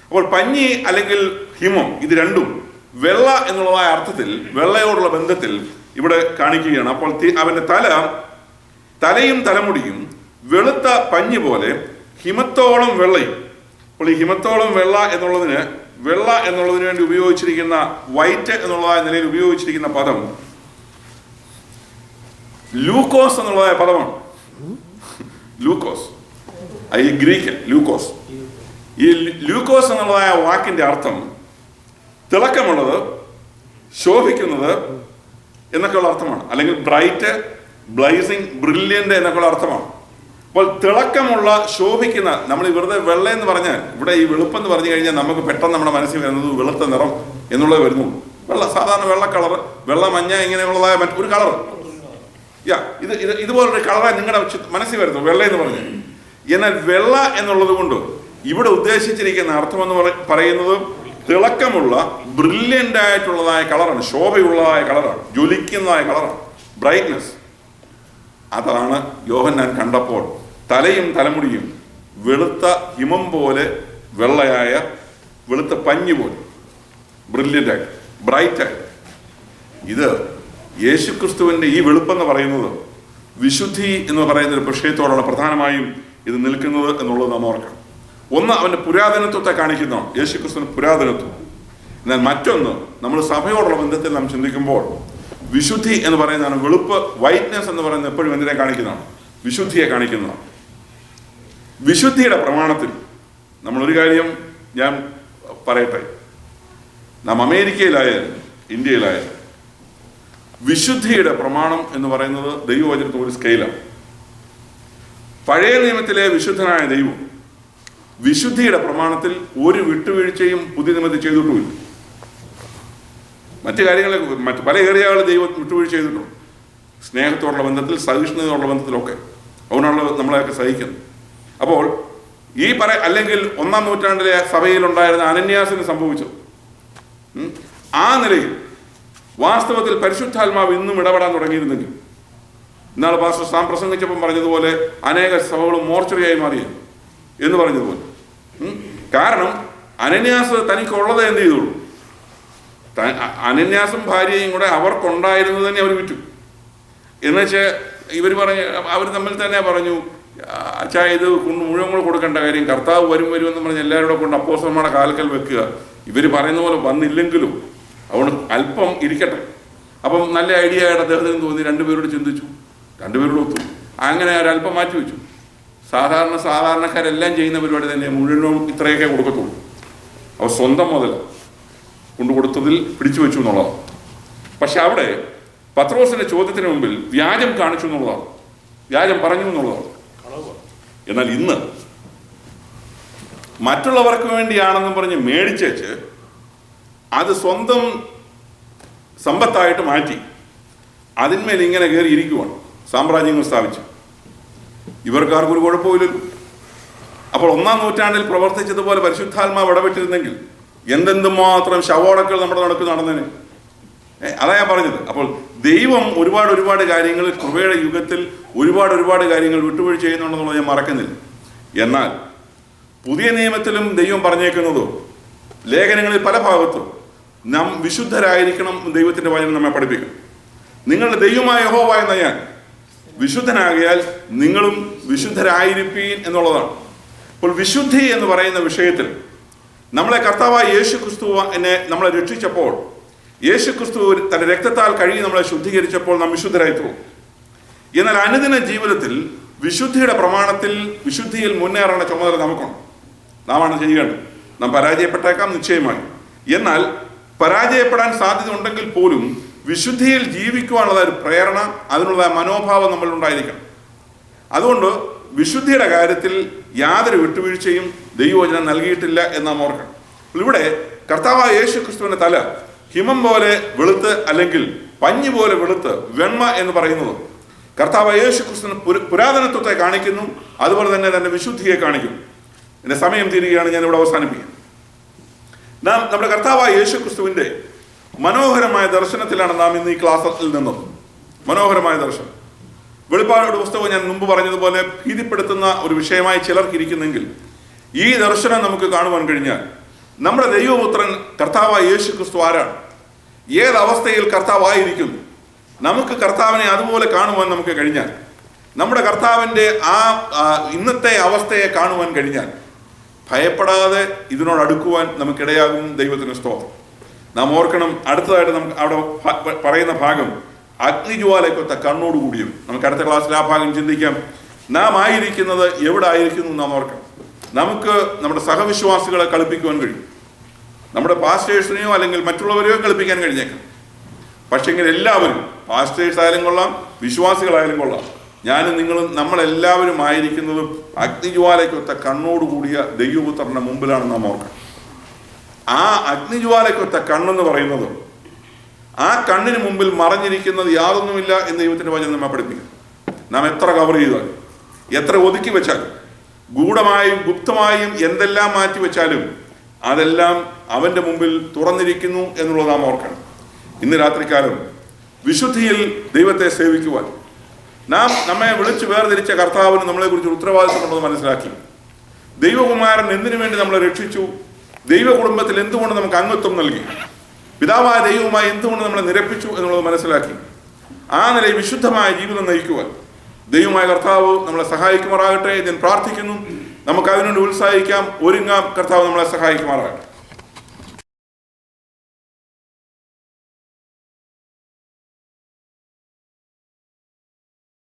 അപ്പോൾ പഞ്ഞി അല്ലെങ്കിൽ ഹിമം ഇത് രണ്ടും വെള്ള എന്നുള്ളതായ അർത്ഥത്തിൽ, വെള്ളയോടുള്ള ബന്ധത്തിൽ ഇവിടെ കാണിക്കുകയാണ്. അപ്പോൾ അവന്റെ തലയും തലമുടിയും വെളുത്ത പഞ്ഞി പോലെ ഹിമത്തോളം വെള്ളയും. അപ്പോൾ ഈ ഹിമത്തോളം വെള്ള എന്നുള്ളതിന് വേണ്ടി ഉപയോഗിച്ചിരിക്കുന്ന, വൈറ്റ് എന്നുള്ളതായ നിലയിൽ ഉപയോഗിച്ചിരിക്കുന്ന പദം ലൂക്കോസ് എന്നുള്ളതായ പദമാണ്. ലൂക്കോസ്, ഈ ഗ്രീക്കൻ ലൂക്കോസ്. ഈ ലൂക്കോസ് എന്നുള്ളതായ വാക്കിന്റെ അർത്ഥം തിളക്കമുള്ളത്, ശോഭിക്കുന്നത് എന്നൊക്കെയുള്ള അർത്ഥമാണ്. അല്ലെങ്കിൽ ബ്രൈറ്റ്, ബ്ലൈസിങ്, ബ്രില്യൻ്റ് എന്നൊക്കെയുള്ള അർത്ഥമാണ്. അപ്പോൾ തിളക്കമുള്ള, ശോഭിക്കുന്ന. നമ്മൾ ഈ വെറുതെ വെള്ള എന്ന് പറഞ്ഞാൽ, ഇവിടെ ഈ വെളുപ്പെന്ന് പറഞ്ഞു കഴിഞ്ഞാൽ നമുക്ക് പെട്ടെന്ന് നമ്മുടെ മനസ്സിൽ വരുന്നത് വെളുത്ത നിറം എന്നുള്ളത് വരുന്നു. വെള്ള, സാധാരണ വെള്ള കളർ, വെള്ള, മഞ്ഞ ഇങ്ങനെയുള്ളതായ മറ്റൊരു കളർ. ഇതുപോലൊരു കളറാണ് നിങ്ങളുടെ മനസ്സിൽ വരുന്നത് വെള്ള എന്ന് പറഞ്ഞാൽ. എന്നാൽ വെള്ള എന്നുള്ളത് കൊണ്ട് ഇവിടെ ഉദ്ദേശിച്ചിരിക്കുന്ന അർത്ഥമെന്ന് പറയുന്നത് തിളക്കമുള്ള ബ്രില്യൻ്റ് ആയിട്ടുള്ളതായ കളറാണ്, ശോഭയുള്ളതായ കളറാണ്, ജ്വലിക്കുന്നതായ കളറാണ്, ബ്രൈറ്റ്നസ്. അതാണ് യോഹന്നാൻ കണ്ടപ്പോൾ തലയും തലമുടിയും വെളുത്ത ഹിമം പോലെ വെള്ളയായ, വെളുത്ത പഞ്ഞു പോലെ ബ്രില്യൻ്റ് ആയിട്ട്, ബ്രൈറ്റ് ആയിട്ട്. ഇത് യേശുക്രിസ്തുവിൻ്റെ ഈ വെളുപ്പെന്ന് പറയുന്നത് വിശുദ്ധി എന്ന് പറയുന്ന ഒരു വിഷയത്തോടാണ് പ്രധാനമായും ഇത് നിൽക്കുന്നത് എന്നുള്ളത് നാം ഓർക്കണം. ഒന്ന്, അവൻ്റെ പുരാതനത്വത്തെ കാണിക്കുന്നതാണ്, യേശുക്രിസ്തുവിൻ്റെ പുരാതനത്വം. എന്നാൽ മറ്റൊന്ന്, നമ്മൾ സഭയോടുള്ള ബന്ധത്തിൽ നാം ചിന്തിക്കുമ്പോൾ വിശുദ്ധി എന്ന് പറയുന്നതാണ്, വെളുപ്പ്, വൈറ്റ്നെസ് എന്ന് പറയുന്നത് എപ്പോഴും എന്തിനെ കാണിക്കുന്നതാണ്? വിശുദ്ധിയെ കാണിക്കുന്നതാണ്. വിശുദ്ധിയുടെ പ്രമാണത്തിൽ നമ്മളൊരു കാര്യം ഞാൻ പറയട്ടെ, നാം അമേരിക്കയിലായാലും ഇന്ത്യയിലായാലും വിശുദ്ധിയുടെ പ്രമാണം എന്ന് പറയുന്നത് ദൈവവചനത്തിൽ ഒരു സ്കെയിലാണ്. പഴയ നിയമത്തിലെ വിശുദ്ധനായ ദൈവം വിശുദ്ധിയുടെ പ്രമാണത്തിൽ ഒരു വിട്ടുവീഴ്ചയും പുതിയ നിയമത്തിൽ ചെയ്തിട്ടുമില്ല. മറ്റു കാര്യങ്ങളെ, മറ്റു പല ഏരിയകളിൽ ദൈവം വിട്ടുവീഴ്ച ചെയ്തിട്ടുണ്ട്. സ്നേഹത്തോടുള്ള ബന്ധത്തിൽ, സഹിഷ്ണുതയോടുള്ള ബന്ധത്തിലൊക്കെ. അതുകൊണ്ടാണ് നമ്മളെയൊക്കെ സഹിക്കുന്നത്. അപ്പോൾ അല്ലെങ്കിൽ 1-ാം നൂറ്റാണ്ടിലെ സഭയിലുണ്ടായിരുന്ന അനന്യാസിന് സംഭവിച്ചത് ആ നിലയിൽ വാസ്തവത്തിൽ പരിശുദ്ധാത്മാവ് ഇന്നും ഇടപെടാൻ തുടങ്ങിയിരുന്നെങ്കിൽ, ഇന്നാൾ പാസ്റ്റർ സാം പ്രസംഗിച്ചപ്പം പറഞ്ഞതുപോലെ അനേക സഭകളും മോർച്ചറിയായി മാറിയത് എന്ന് പറഞ്ഞതുപോലെ. കാരണം അനന്യാസ് തനിക്കുള്ളത് എന്ത് ചെയ്തോളൂ, അനന്യാസും ഭാര്യയും കൂടെ അവർക്കുണ്ടായിരുന്നത് തന്നെ അവർ വിറ്റു. എന്നുവെച്ചാൽ ഇവർ അവർ തമ്മിൽ തന്നെ പറഞ്ഞു, അച്ഛാ ഇത് മുഴുവൻ കൂടെ കൊടുക്കേണ്ട കാര്യം, കർത്താവ് വരുമെന്ന് പറഞ്ഞ് എല്ലാവരും കൊണ്ട് അപ്പോസ്തലന്മാരുടെ കാൽക്കൽ വെക്കുക. ഇവർ പറയുന്ന പോലെ വന്നില്ലെങ്കിലും അതുകൊണ്ട് അല്പം ഇരിക്കട്ടെ. അപ്പം നല്ല ഐഡിയ ആയിട്ട് അദ്ദേഹത്തിന് തോന്നി, രണ്ടുപേരോട് ചിന്തിച്ചു, രണ്ടുപേരോട് ഒത്തു, അങ്ങനെ ഒരല്പം മാറ്റി വെച്ചു. സാധാരണക്കാരെല്ലാം ചെയ്യുന്ന പരിപാടി തന്നെ, മുഴുവനും ഇത്രയൊക്കെ കൊടുക്കത്തുള്ളൂ. അവർ സ്വന്തം മുതൽ കൊണ്ടു കൊടുത്തതിൽ പിടിച്ചു വെച്ചു എന്നുള്ളതാണ്. പക്ഷെ അവിടെ പത്രോസിന്റെ ചോദ്യത്തിന് മുമ്പിൽ വ്യാജം കാണിച്ചു എന്നുള്ളതാണ്, വ്യാജം പറഞ്ഞു എന്നുള്ളതാണ്. എന്നാൽ ഇന്ന് മറ്റുള്ളവർക്ക് വേണ്ടിയാണെന്നും പറഞ്ഞ് മേടിച്ചേച്ച് അത് സ്വന്തം സമ്പത്തായിട്ട് മാറ്റി അതിന്മേൽ ഇങ്ങനെ കയറി ഇരിക്കുവാണ്, സാമ്രാജ്യങ്ങൾ സ്ഥാപിച്ചു. ഇവർക്കാർക്കും ഒരു കുഴപ്പമില്ലല്ലോ. അപ്പോൾ 1-ാം നൂറ്റാണ്ടിൽ പ്രവർത്തിച്ചതുപോലെ പരിശുദ്ധാത്മാവ് ഇടപെട്ടിരുന്നെങ്കിൽ എന്തെന്തുമാത്രം ശവോടക്കൾ നമ്മുടെ നടന്നേനെ. അതാ ഞാൻ പറഞ്ഞത്. അപ്പോൾ ദൈവം ഒരുപാട് കാര്യങ്ങൾ കൃപയുടെ യുഗത്തിൽ ഒരുപാട് കാര്യങ്ങൾ വിട്ടുവീഴ്ച ചെയ്യുന്നുണ്ടെന്നുള്ളത് ഞാൻ മറക്കുന്നില്ല. എന്നാൽ പുതിയ നിയമത്തിലും ദൈവം പറഞ്ഞേക്കുന്നതോ ലേഖനങ്ങളിൽ പല ഭാഗത്തും നാം വിശുദ്ധരായിരിക്കണം. ദൈവത്തിന്റെ വചനം നമ്മെ പഠിപ്പിക്കും. നിങ്ങളുടെ ദൈവമായ യഹോവ എന്ന ഞാൻ വിശുദ്ധനാകിയാൽ നിങ്ങളും വിശുദ്ധരായിരിപ്പീൻ എന്നുള്ളതാണ്. അപ്പോൾ വിശുദ്ധി എന്ന് പറയുന്ന വിഷയത്തിൽ നമ്മളെ കർത്താവായ യേശു ക്രിസ്തുവിനെ നമ്മളെ രക്ഷിച്ചപ്പോൾ, യേശു ക്രിസ്തു തന്റെ രക്തത്താൽ കഴുകി നമ്മളെ ശുദ്ധീകരിച്ചപ്പോൾ നാം വിശുദ്ധരായി തീർന്നു. എന്നാൽ അനുദിന ജീവിതത്തിൽ വിശുദ്ധിയുടെ പ്രമാണത്തിൽ വിശുദ്ധിയിൽ മുന്നേറേണ്ട ചുമതല നമുക്കുണ്ട്. നാമാണ് ചെയ്യേണ്ടത്. നാം പരാജയപ്പെട്ടേക്കാം നിശ്ചയമായി. എന്നാൽ പരാജയപ്പെടാൻ സാധ്യത ഉണ്ടെങ്കിൽ പോലും വിശുദ്ധിയിൽ ജീവിക്കുവാനുള്ള ഒരു പ്രേരണ, അതിനുള്ള മനോഭാവം നമ്മളിൽ ഉണ്ടായിരിക്കണം. അതുകൊണ്ട് വിശുദ്ധിയുടെ കാര്യത്തിൽ യാതൊരു വിട്ടുവീഴ്ചയും ദൈവവചനം നൽകിയിട്ടില്ല എന്ന് നാം ഓർക്കണം. ഇവിടെ കർത്താവായ യേശു ക്രിസ്തുവിന്റെ തല ഹിമം പോലെ വെളുത്ത്, അല്ലെങ്കിൽ പഞ്ഞു പോലെ വെളുത്ത്, വെണ്മ എന്ന് പറയുന്നത് കർത്താവായ യേശു ക്രിസ്തുവിന് പുരാതനത്വത്തെ കാണിക്കുന്നു. അതുപോലെ തന്നെ തന്റെ വിശുദ്ധിയെ കാണിക്കുന്നു. എന്റെ സമയം തീരുകയാണ്, ഞാൻ ഇവിടെ അവസാനിപ്പിക്കാം. നാം നമ്മുടെ കർത്താവായ യേശു ക്രിസ്തുവിന്റെ മനോഹരമായ ദർശനത്തിലാണ് നാം ഇന്ന് ഈ ക്ലാസ്സിൽ നിന്നത്. മനോഹരമായ ദർശനം. വെളിപ്പാട് പുസ്തകം ഞാൻ മുമ്പ് പറഞ്ഞതുപോലെ ഭീതിപ്പെടുത്തുന്ന ഒരു വിഷയമായി ചിലർക്ക് ഇരിക്കുന്നെങ്കിൽ, ഈ ദർശനം നമുക്ക് കാണുവാൻ കഴിഞ്ഞാൽ നമ്മുടെ ദൈവപുത്രൻ കർത്താവായ യേശു ക്രിസ്തു ആരാണ്, ഏതവസ്ഥയിൽ കർത്താവായിരിക്കുന്നു, നമുക്ക് കർത്താവിനെ അതുപോലെ കാണുവാൻ നമുക്ക് കഴിഞ്ഞാൽ, നമ്മുടെ കർത്താവിൻ്റെ ആ ഇന്നത്തെ അവസ്ഥയെ കാണുവാൻ കഴിഞ്ഞാൽ ഭയപ്പെടാതെ ഇതിനോട് അടുക്കുവാൻ നമുക്കിടയാകും. ദൈവത്തിന് സ്തോത്രം. നാം ഓർക്കണം, അടുത്തതായിട്ട് നമുക്ക് അവിടെ പറയുന്ന ഭാഗം അഗ്നിജ്വാലയ്ക്കൊത്ത കണ്ണോടുകൂടിയും. നമുക്ക് അടുത്ത ക്ലാസ്സിൽ ആ ഭാഗം ചിന്തിക്കാം. നാം ആയിരിക്കുന്നത് എവിടെ ആയിരിക്കുന്നു നാം ഓർക്കണം. നമുക്ക് നമ്മുടെ സഹവിശ്വാസികളെ കളിപ്പിക്കുവാൻ കഴിയും, നമ്മുടെ പാസ്റ്റേഴ്സിനെയോ അല്ലെങ്കിൽ മറ്റുള്ളവരെയോ കളിപ്പിക്കാൻ കഴിഞ്ഞേക്കാം. പക്ഷെങ്കിൽ എല്ലാവരും, പാസ്റ്റേഴ്സ് ആയാലും കൊള്ളാം, വിശ്വാസികളായാലും കൊള്ളാം, ഞാനും നിങ്ങളും നമ്മളെല്ലാവരും ആയിരിക്കുന്നതും അഗ്നിജ്വാലയ്ക്കൊത്ത കണ്ണോടുകൂടിയ ദൈവപുത്രന്റെ മുമ്പിലാണ് നാം ഓർക്കണം. ആ അഗ്നിജ്വാലയ്ക്കൊത്ത കണ്ണെന്ന് പറയുന്നത്, ആ കണ്ണിന് മുമ്പിൽ മറഞ്ഞിരിക്കുന്നത് യാതൊന്നുമില്ല എന്ന് ദൈവത്തിന്റെ വചനം നമ്മെ പഠിപ്പിക്കും. നാം എത്ര കവർ ചെയ്താലും, എത്ര ഒതുക്കി വെച്ചാലും, ഗൂഢമായും ഗുപ്തമായും എന്തെല്ലാം മാറ്റി വെച്ചാലും അതെല്ലാം അവൻ്റെ മുമ്പിൽ തുറന്നിരിക്കുന്നു എന്നുള്ളത് നാം ഓർക്കണം. ഇന്ന് രാത്രികാലം വിശുദ്ധിയിൽ ദൈവത്തെ സേവിക്കുവാൻ നമ്മെ വിളിച്ചു വേർതിരിച്ച കർത്താവിന് നമ്മളെക്കുറിച്ച് ഉത്തരവാദിത്തമുണ്ടെന്ന് മനസ്സിലാക്കി, ദൈവകുമാരൻ എന്തിനു വേണ്ടി നമ്മളെ രക്ഷിച്ചു, ദൈവ കുടുംബത്തിൽ എന്തുകൊണ്ട് നമുക്ക് അംഗത്വം നൽകി, പിതാവായ ദൈവവുമായി എന്തുകൊണ്ട് നമ്മളെ നിരപ്പിച്ചു എന്നുള്ളത് മനസ്സിലാക്കി ആ നിലയിൽ വിശുദ്ധമായ ജീവിതം നയിക്കുവാൻ ദൈവമായ കർത്താവ് നമ്മളെ സഹായിക്കുമാറാകട്ടെ. ഞാൻ പ്രാർത്ഥിക്കുന്നു. നമുക്ക് അതിനുവേണ്ടി ഉത്സാഹിക്കാം, ഒരുങ്ങാം. കർത്താവ് നമ്മളെ സഹായിക്കുമാറാകട്ടെ.